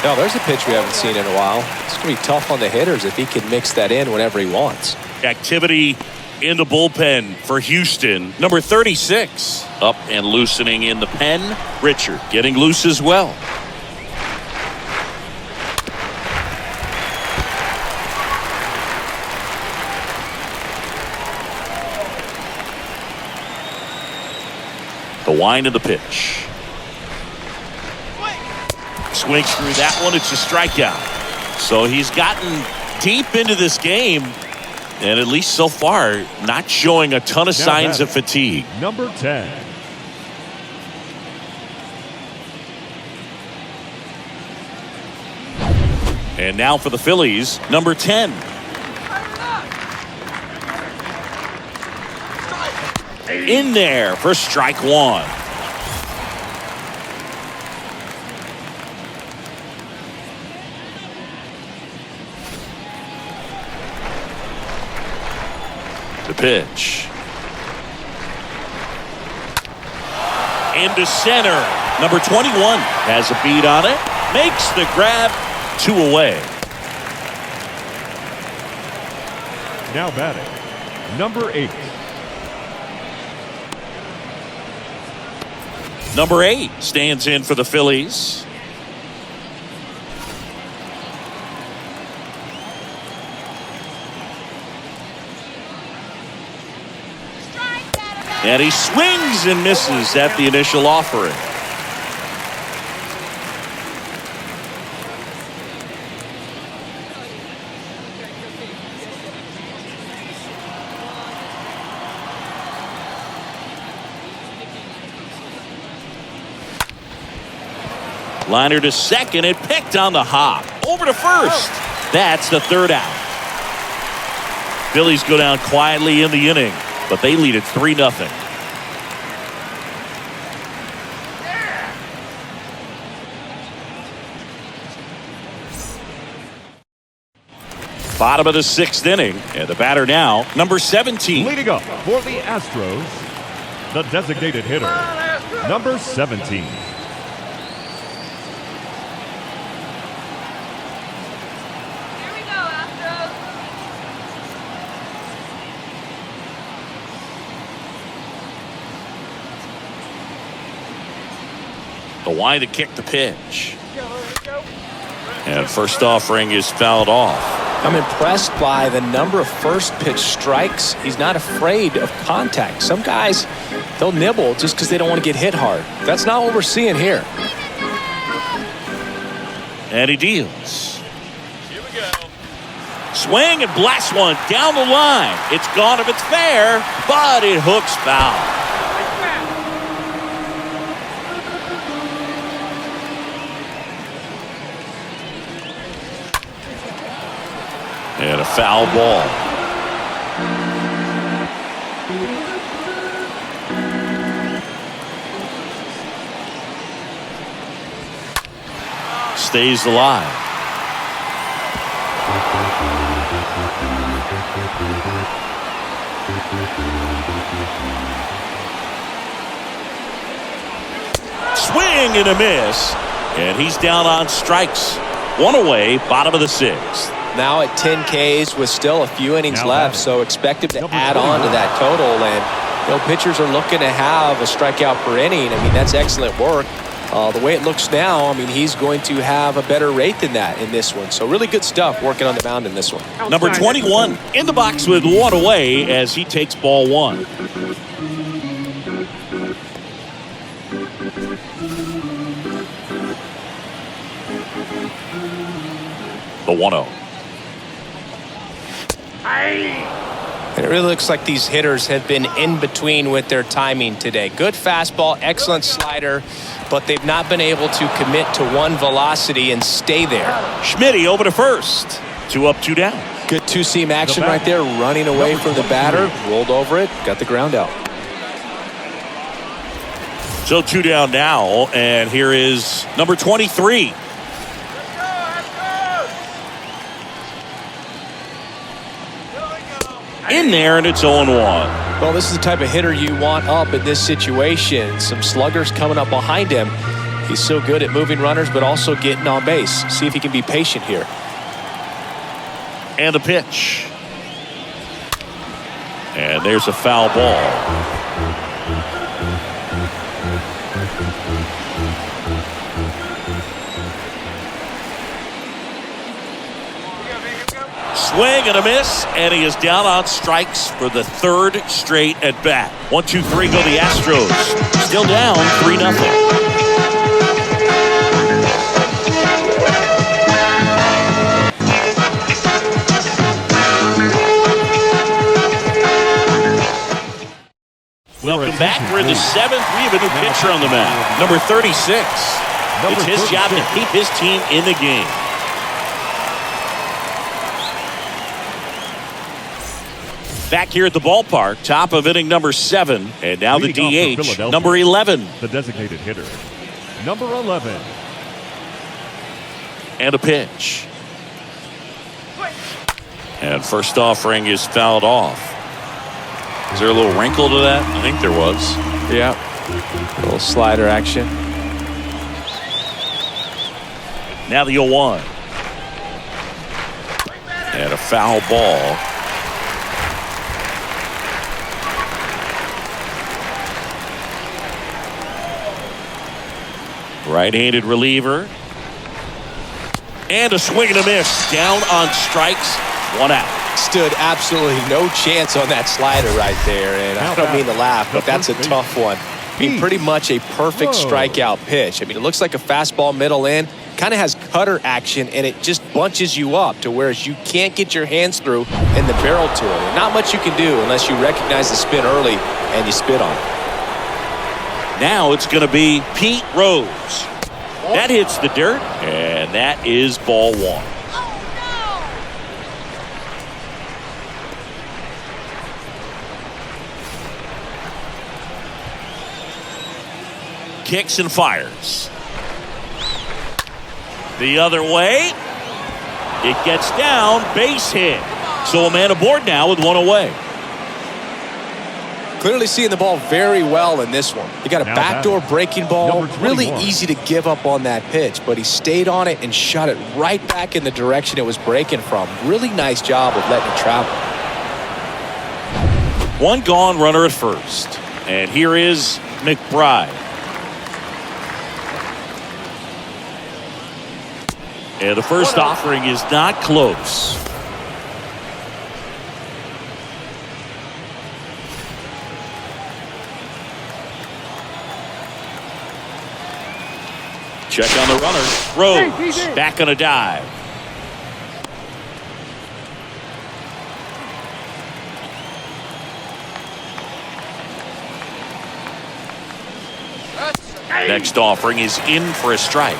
No, there's a pitch we haven't seen in a while. It's going to be tough on the hitters if he can mix that in whenever he wants. Activity in the bullpen for Houston. Number 36 up and loosening in the pen. Richard getting loose as well. The wind of the pitch. Swings through that one. It's a strikeout. So he's gotten deep into this game, and at least so far, not showing a ton of signs of fatigue. Number 10. And now for the Phillies, number 10. In there for strike 1. The pitch. Into center. Number 21 has a beat on it. Makes the grab. 2 away. Now batting, number 8. Number 8 stands in for the Phillies. And he swings and misses at the initial offering. Liner to second and picked on the hop. Over to first. That's the 3rd out. Phillies go down quietly in the inning, but they lead it 3-0. Bottom of the 6th inning, and the batter now, number 17. Leading up for the Astros, the designated hitter, number 17. The wind to kick the pitch. And first offering is fouled off. I'm impressed by the number of first pitch strikes. He's not afraid of contact. Some guys, they'll nibble just because they don't want to get hit hard. That's not what we're seeing here. And he deals. Here we go. Swing and blast one down the line. It's gone if it's fair, but it hooks foul. And a foul ball. Stays alive. Swing and a miss. And he's down on strikes. One away, bottom of the sixth. Now at 10 Ks with still a few innings left, so expect him to add on to that total. And pitchers are looking to have a strikeout per inning. I mean, that's excellent work. The way it looks now, I mean, he's going to have a better rate than that in this one. So really good stuff working on the mound in this one. Number 21 in the box with one away as he takes ball one. The 1-0. And it really looks like these hitters have been in between with their timing today. Good fastball, excellent slider, but they've not been able to commit to one velocity and stay there. Schmitty over to first. 2 up, 2 down. Good two-seam action right there, running away from the batter, rolled over it, got the ground out. So 2 down now, and here is number 23. In there, and it's 0-1. Well, this is the type of hitter you want up in this situation. Some sluggers coming up behind him. He's so good at moving runners, but also getting on base. See if he can be patient here. And the pitch. And there's a foul ball. Swing and a miss, and he is down on strikes for the third straight at bat. 1-2-3 go the Astros. Still down 3-0. Welcome back. We're in the 7th. We have a new pitcher on the mound. Number 36. It's his job to keep his team in the game. Back here at the ballpark, top of inning number 7, and now the DH, number 11. The designated hitter, number 11. And a pitch. And first offering is fouled off. Is there a little wrinkle to that? I think there was. Yeah, a little slider action. Now the 0-1. And a foul ball. Right-handed reliever. And a swing and a miss. Down on strikes. 1 out. Stood absolutely no chance on that slider right there. And I don't mean to laugh, but that's a tough one. I mean, pretty much a perfect strikeout pitch. I mean, it looks like a fastball middle in. Kind of has cutter action, and it just bunches you up to whereas you can't get your hands through and the barrel to it. And not much you can do unless you recognize the spin early and you spit on it. Now it's going to be Pete Rose. That hits the dirt, and that is ball 1. Kicks and fires. The other way. It gets down, base hit. So a man aboard now with 1 away. Clearly seeing the ball very well in this one. He got a backdoor breaking ball. Really easy to give up on that pitch, but he stayed on it and shot it right back in the direction it was breaking from. Really nice job of letting it travel. 1 gone, runner at first. And here is McBride. And the first offering is not close. Check on the runner. Rose back on a dive. Next offering is in for a strike.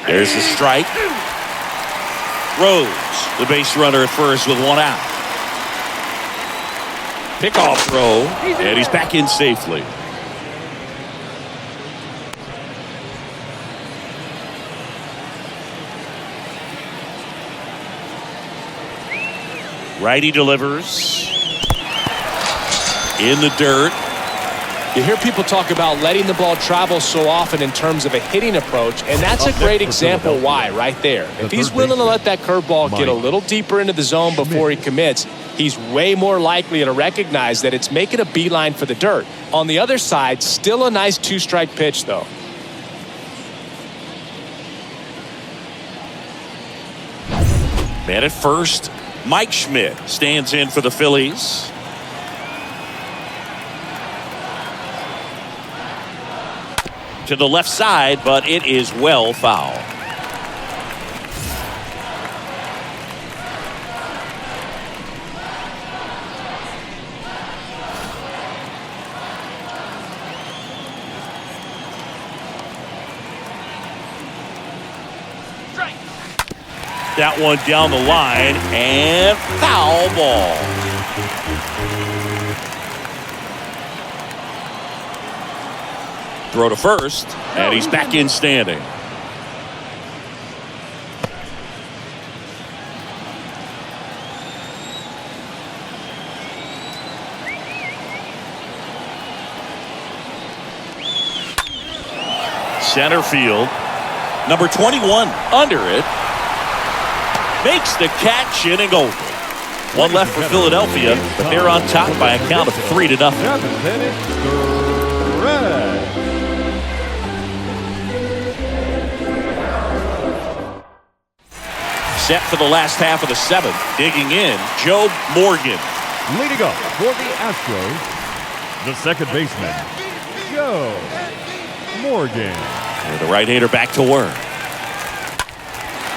There's the strike. Rose, the base runner at first with one out. Pickoff throw, and he's back in safely. Righty delivers. In the dirt. You hear people talk about letting the ball travel so often in terms of a hitting approach, and that's a great example why right there. If he's willing to let that curveball get a little deeper into the zone before he commits, he's way more likely to recognize that it's making a beeline for the dirt. On the other side, still a nice two-strike pitch, though. Man at first, Mike Schmidt stands in for the Phillies. To the left side, but it is well foul. That one down the line and foul ball. Throw to first, and he's back in standing. Center field. Number 21 under it. Makes the catch, inning over. One left for Philadelphia, but they're on top by a count of 3-0. Set for the last half of the seventh. Digging in, Joe Morgan. Leading up for the Astros, the second baseman, Joe Morgan. And the right-hander back to work.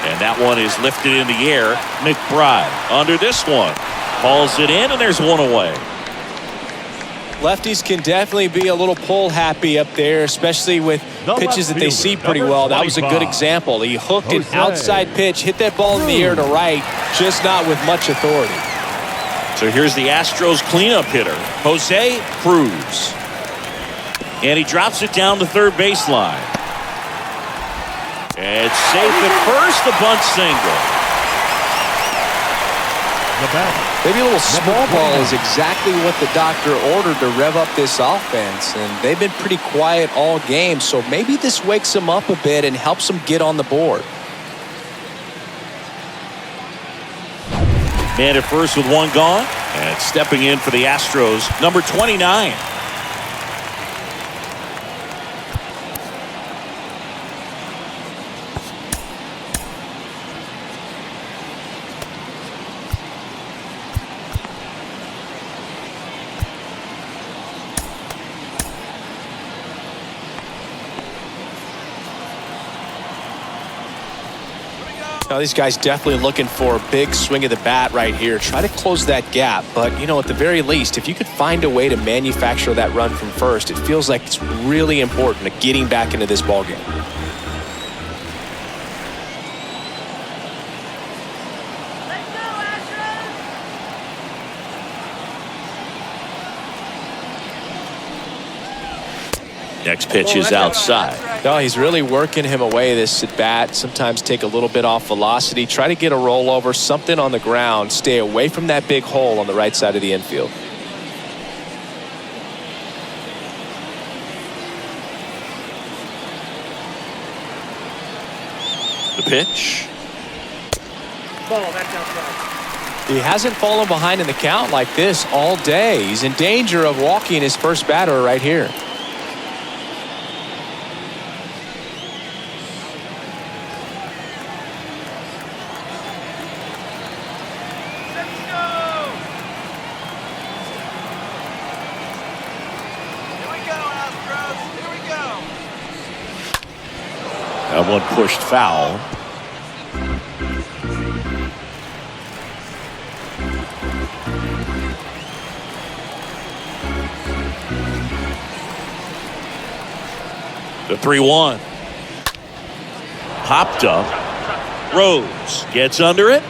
And that one is lifted in the air. McBride under this one. Hauls it in, and there's one away. Lefties can definitely be a little pull happy up there, especially with pitches that they see pretty well. That was a good example. He hooked an outside pitch, hit that ball in the air to right, just not with much authority. So here's the Astros cleanup hitter, Jose Cruz. And he drops it down the third baseline. It's safe at first, the bunt single. Maybe a little small ball is exactly what the doctor ordered to rev up this offense, and they've been pretty quiet all game, so maybe this wakes them up a bit and helps them get on the board. Man at first with one gone, and stepping in for the Astros, number 29. Now, these guys definitely looking for a big swing of the bat right here. Try to close that gap. But, you know, at the very least, if you could find a way to manufacture that run from first, it feels like it's really important to getting back into this ballgame. Next pitch is outside. No, he's really working him away, this at bat. Sometimes take a little bit off velocity. Try to get a rollover, something on the ground. Stay away from that big hole on the right side of the infield. The pitch. He hasn't fallen behind in the count like this all day. He's in danger of walking his first batter right here. That one pushed foul. The 3-1. Popped up. Rose gets under it.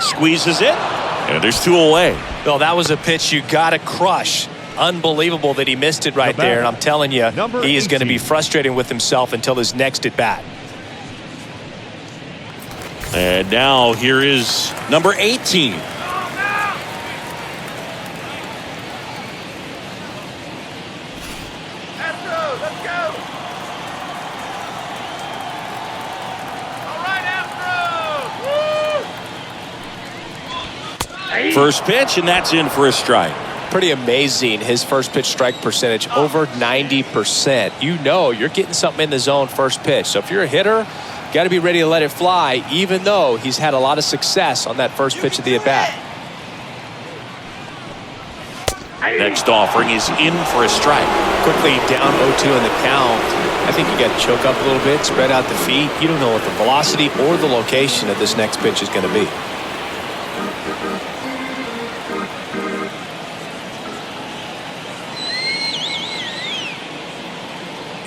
Squeezes it. And there's 2 away. Well, that was a pitch you got to crush. Unbelievable that he missed it right there. And I'm telling you, he is going to be frustrated with himself until his next at bat. And now here is number 18. Astros, let's go. All right, Astros. Woo! First pitch, and that's in for a strike. Pretty amazing, his first pitch strike percentage, over 90%. You know you're getting something in the zone first pitch. So if you're a hitter, got to be ready to let it fly, even though he's had a lot of success on that first pitch of the at-bat. Next offering is in for a strike. Quickly down 0-2 in the count. I think you got to choke up a little bit, spread out the feet. You don't know what the velocity or the location of this next pitch is going to be.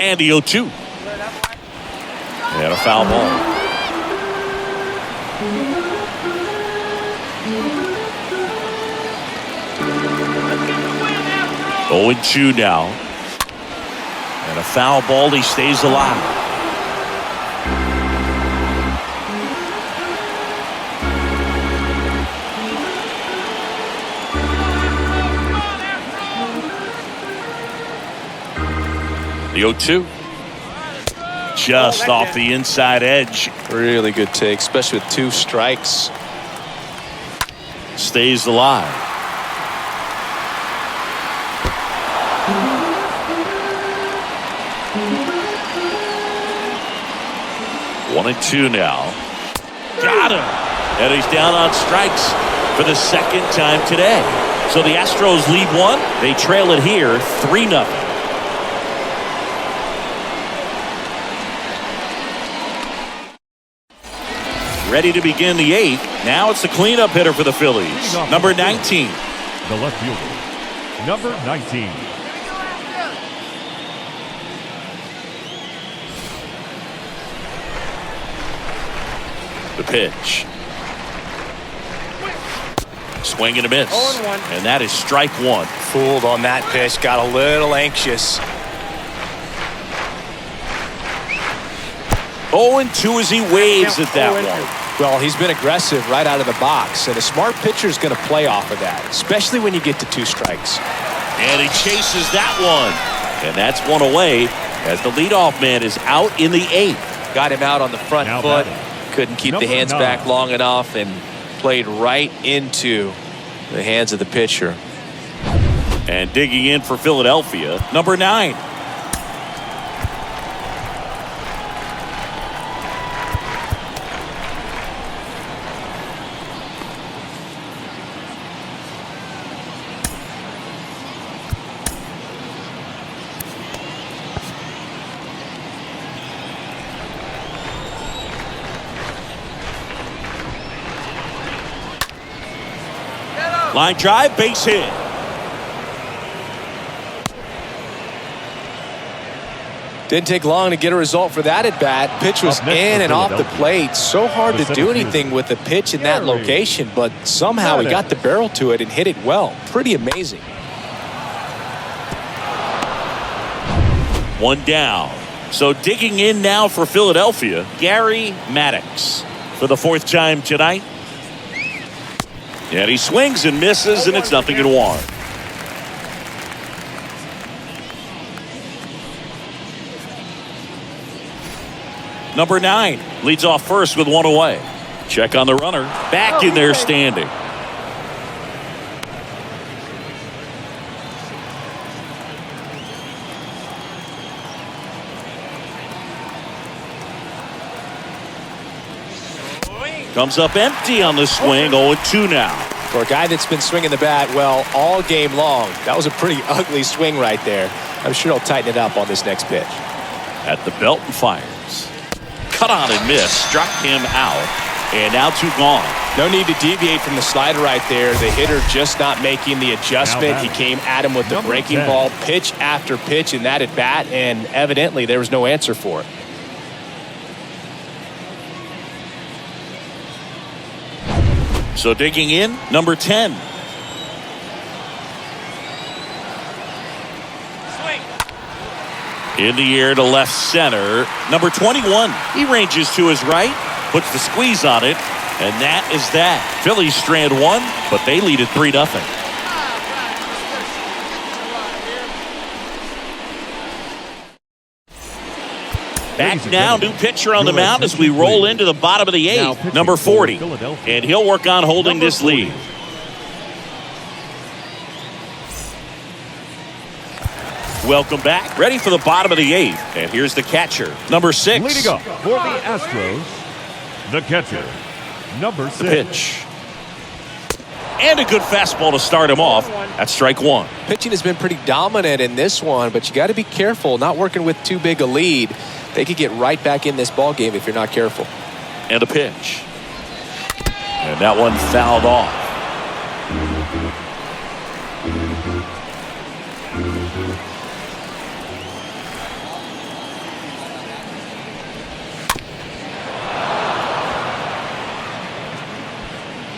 And the 0-2. And a foul ball. Let's get the win, Astros. 0-2 now. And a foul ball. He stays alive. The 0-2. Just off the inside edge. Really good take, especially with 2 strikes. Stays alive. One and 2 now. Got him. And he's down on strikes for the second time today. So the Astros lead 1. They trail it here 3-0. Ready to begin the 8th. Now it's the cleanup hitter for the Phillies. Number 19. The left fielder, number 19. The pitch. Swing and a miss. And that is strike 1. Fooled on that pitch, got a little anxious. 0-2 as he waves at that one. Well, he's been aggressive right out of the box, and a smart pitcher is going to play off of that, especially when you get to 2 strikes. And he chases that one. And that's 1 away as the leadoff man is out in the 8th. Got him out on the front foot. Couldn't keep the hands back long enough and played right into the hands of the pitcher. And digging in for Philadelphia, number 9. Line drive, base hit. Didn't take long to get a result for that at bat. Pitch was in and off the plate. So hard to do anything with the pitch in that location, but somehow he got the barrel to it and hit it well. Pretty amazing. 1 down. So digging in now for Philadelphia, Gary Maddox for the 4th time tonight. And he swings and misses, and it's 0-1. Number 9 leads off first with 1 away. Check on the runner. Back in there standing. Comes up empty on the swing. 0-2 now. For a guy that's been swinging the bat, well, all game long, that was a pretty ugly swing right there. I'm sure he'll tighten it up on this next pitch. At the belt and fires. cut on and miss, struck him out, and now 2 gone. No need to deviate from the slider right there. The hitter just not making the adjustment. He came at him with the breaking ball, pitch after pitch in that at bat, and evidently there was no answer for it. So digging in, number 10. In the air to left center, number 21. He ranges to his right, puts the squeeze on it, and that is that. Phillies strand 1, but they lead it 3-0. Back now, new pitcher on the mound as we roll into the bottom of the 8th, number 40. And he'll work on holding this lead. Welcome back. Ready for the bottom of the 8th. And here's the catcher, number 6. Leading up for the Astros, the catcher, number 6. The pitch. And a good fastball to start him off. That's strike 1. Pitching has been pretty dominant in this one, but you got to be careful. Not working with too big a lead. They could get right back in this ball game if you're not careful. And a pitch. And that one fouled off.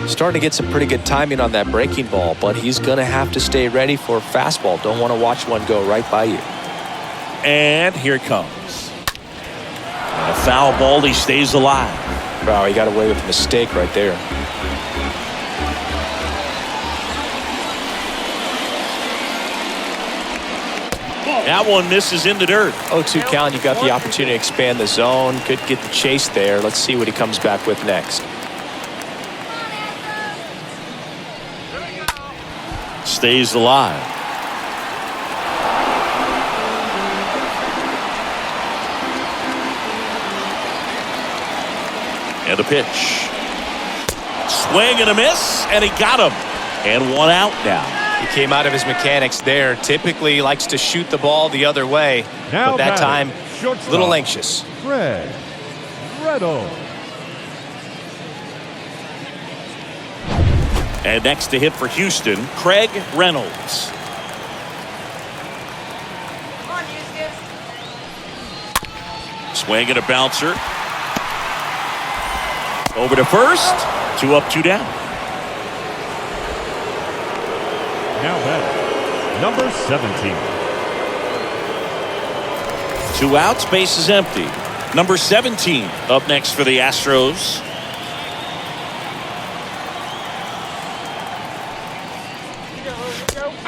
Starting to get some pretty good timing on that breaking ball, but he's going to have to stay ready for a fastball. Don't want to watch one go right by you. And here it comes. And a foul ball, he stays alive. Wow, he got away with a mistake right there. That one misses in the dirt. 0-2 count, you got the opportunity to expand the zone. Could get the chase there. Let's see what he comes back with next. Stays alive. And a pitch. Swing and a miss, and he got him. And 1 out now. He came out of his mechanics there. Typically likes to shoot the ball the other way, Now but that time shortstop, a little anxious. Fred Reynolds. And next to hit for Houston, Craig Reynolds. Swing and a bouncer. Over to first. 2 up, 2 down. Now batting, number 17. 2 outs, base is empty. Number 17 up next for the Astros.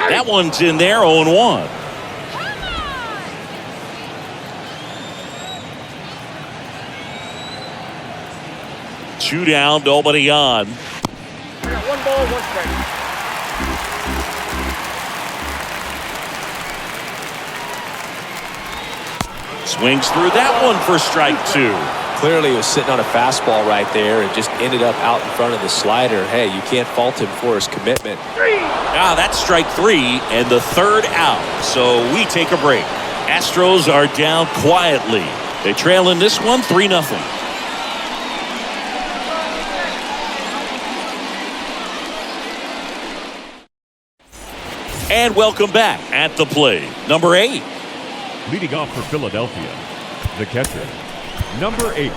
That one's in there, 0-1. Two down, nobody on. 1 ball, 1 strike. Swings through that one for strike 2. Clearly he was sitting on a fastball right there and just ended up out in front of the slider. Hey, you can't fault him for his commitment. That's strike 3 and the 3rd out. So we take a break. Astros are down quietly. They trail in this one 3-0. And welcome back at the plate, number 8. Leading off for Philadelphia, the catcher, number 8.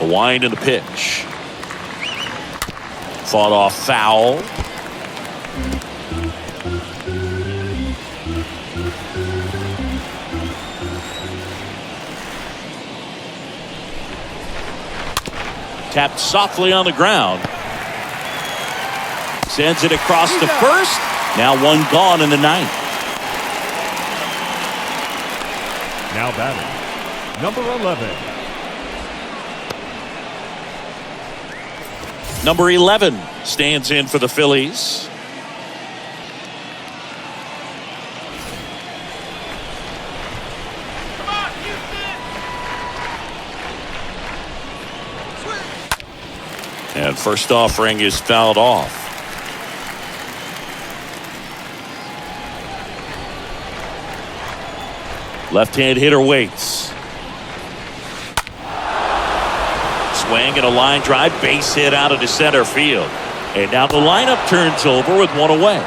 A wind in the pitch. Fought off foul. Tapped softly on the ground. Sends it across to first. Now 1 gone in the 9th. Now batting, number 11. Number 11 stands in for the Phillies. And first offering is fouled off. Left-hand hitter waits. Swing and a line drive, base hit out into center field. And now the lineup turns over with one away.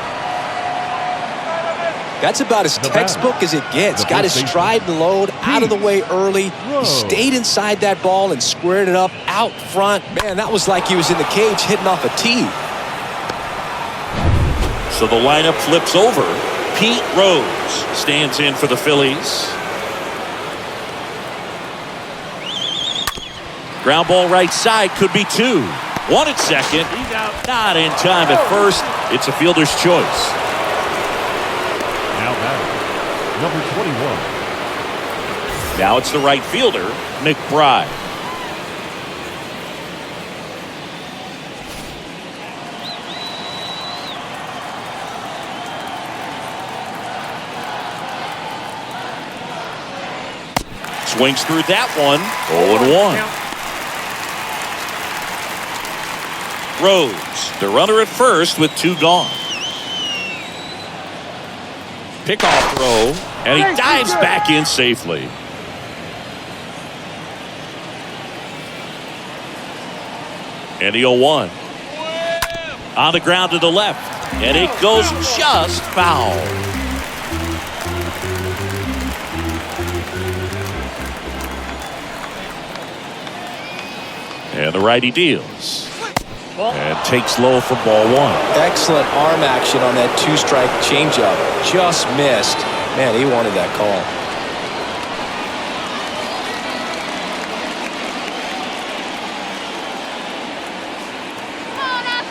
That's about as textbook as it gets. Got his stride and load out of the way early. He stayed inside that ball and squared it up out front. Man, that was like he was in the cage hitting off a tee. So the lineup flips over. Pete Rose stands in for the Phillies. Ground ball right side, could be two. One at second. He's out. Not in time at first. It's a fielder's choice. Now batting, number 21. Now it's the right fielder, McBride. Swings through that one. 0-1. Rose, the runner at first with two gone. Pickoff throw, and he dives back in safely. And the 0-1. On the ground to the left, and it goes just foul. And the righty deals. And takes low for ball one. Excellent arm action on that two-strike changeup. Just missed. Man, he wanted that call.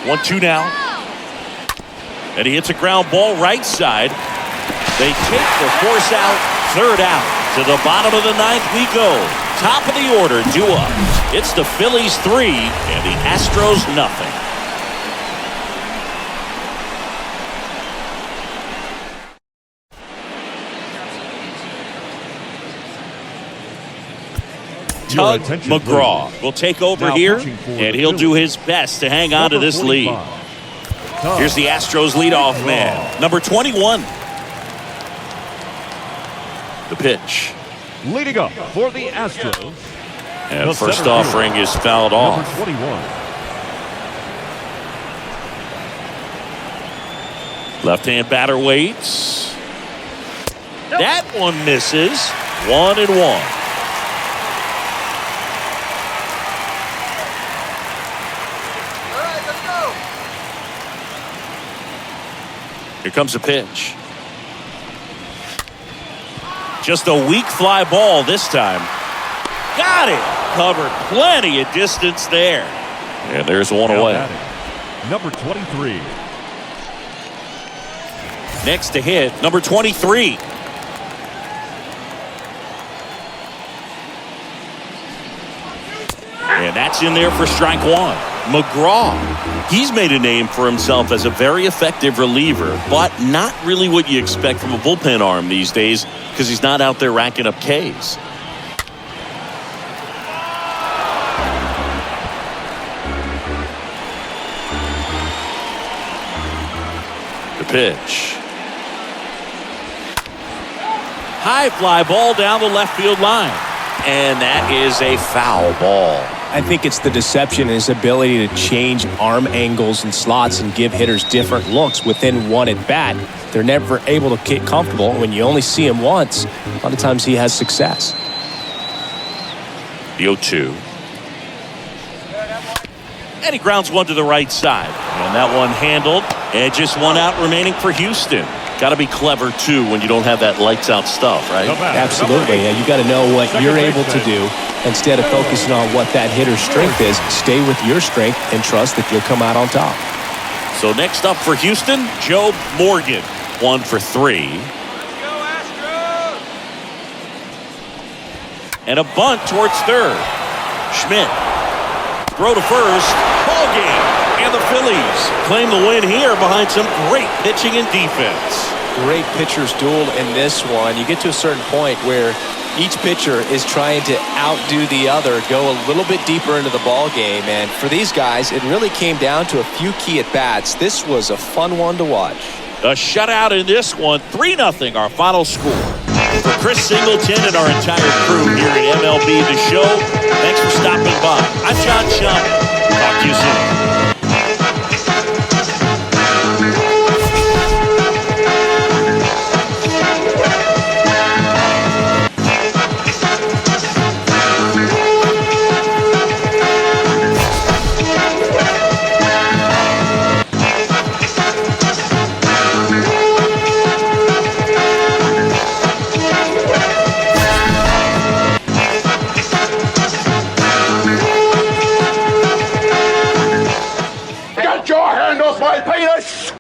1-2 now. And he hits a ground ball right side. They take the force out. Third out. To the bottom of the ninth we go. Top of the order, due up. It's the Phillies 3 and the Astros nothing. Tug McGraw will take over here, and he'll do his best to hang on to this lead. Here's the Astros leadoff man, number 21. The pitch. Leading up for the Astros. And the first offering is fouled off. Number 21. Left-hand batter waits. That one misses. 1-1. Here comes a pitch. Just a weak fly ball this time. Got it. Covered plenty of distance there. And there's one away. Number 23. Next to hit, number 23. And that's in there for strike one. McGraw, he's made a name for himself as a very effective reliever, but not really what you expect from a bullpen arm these days because he's not out there racking up Ks. The pitch. High fly ball down the left field line. And that is a foul ball. I think it's the deception and his ability to change arm angles and slots and give hitters different looks within one at bat. They're never able to get comfortable. When you only see him once, a lot of times he has success. The 0-2. And he grounds one to the right side. And that one handled. And just one out remaining for Houston. Got to be clever, too, when you don't have that lights-out stuff, right? Absolutely. Yeah, you got to know what you're able to do. Instead of focusing on what that hitter's strength is, stay with your strength and trust that you'll come out on top. So next up for Houston, Joe Morgan. 1 for 3. And a bunt towards third. Schmidt. Throw to first. Ball game. And the Phillies claim the win here behind some great pitching and defense. Great pitcher's duel in this one. You get to a certain point where Each pitcher is trying to outdo the other, go a little bit deeper into the ball game. And for these guys, it really came down to a few key at-bats. This was a fun one to watch. A shutout in this one, 3-0 our final score. For Chris Singleton and our entire crew here at MLB The Show, thanks for stopping by. I'm John Schaum. Talk to you soon. Get your hand off my penis!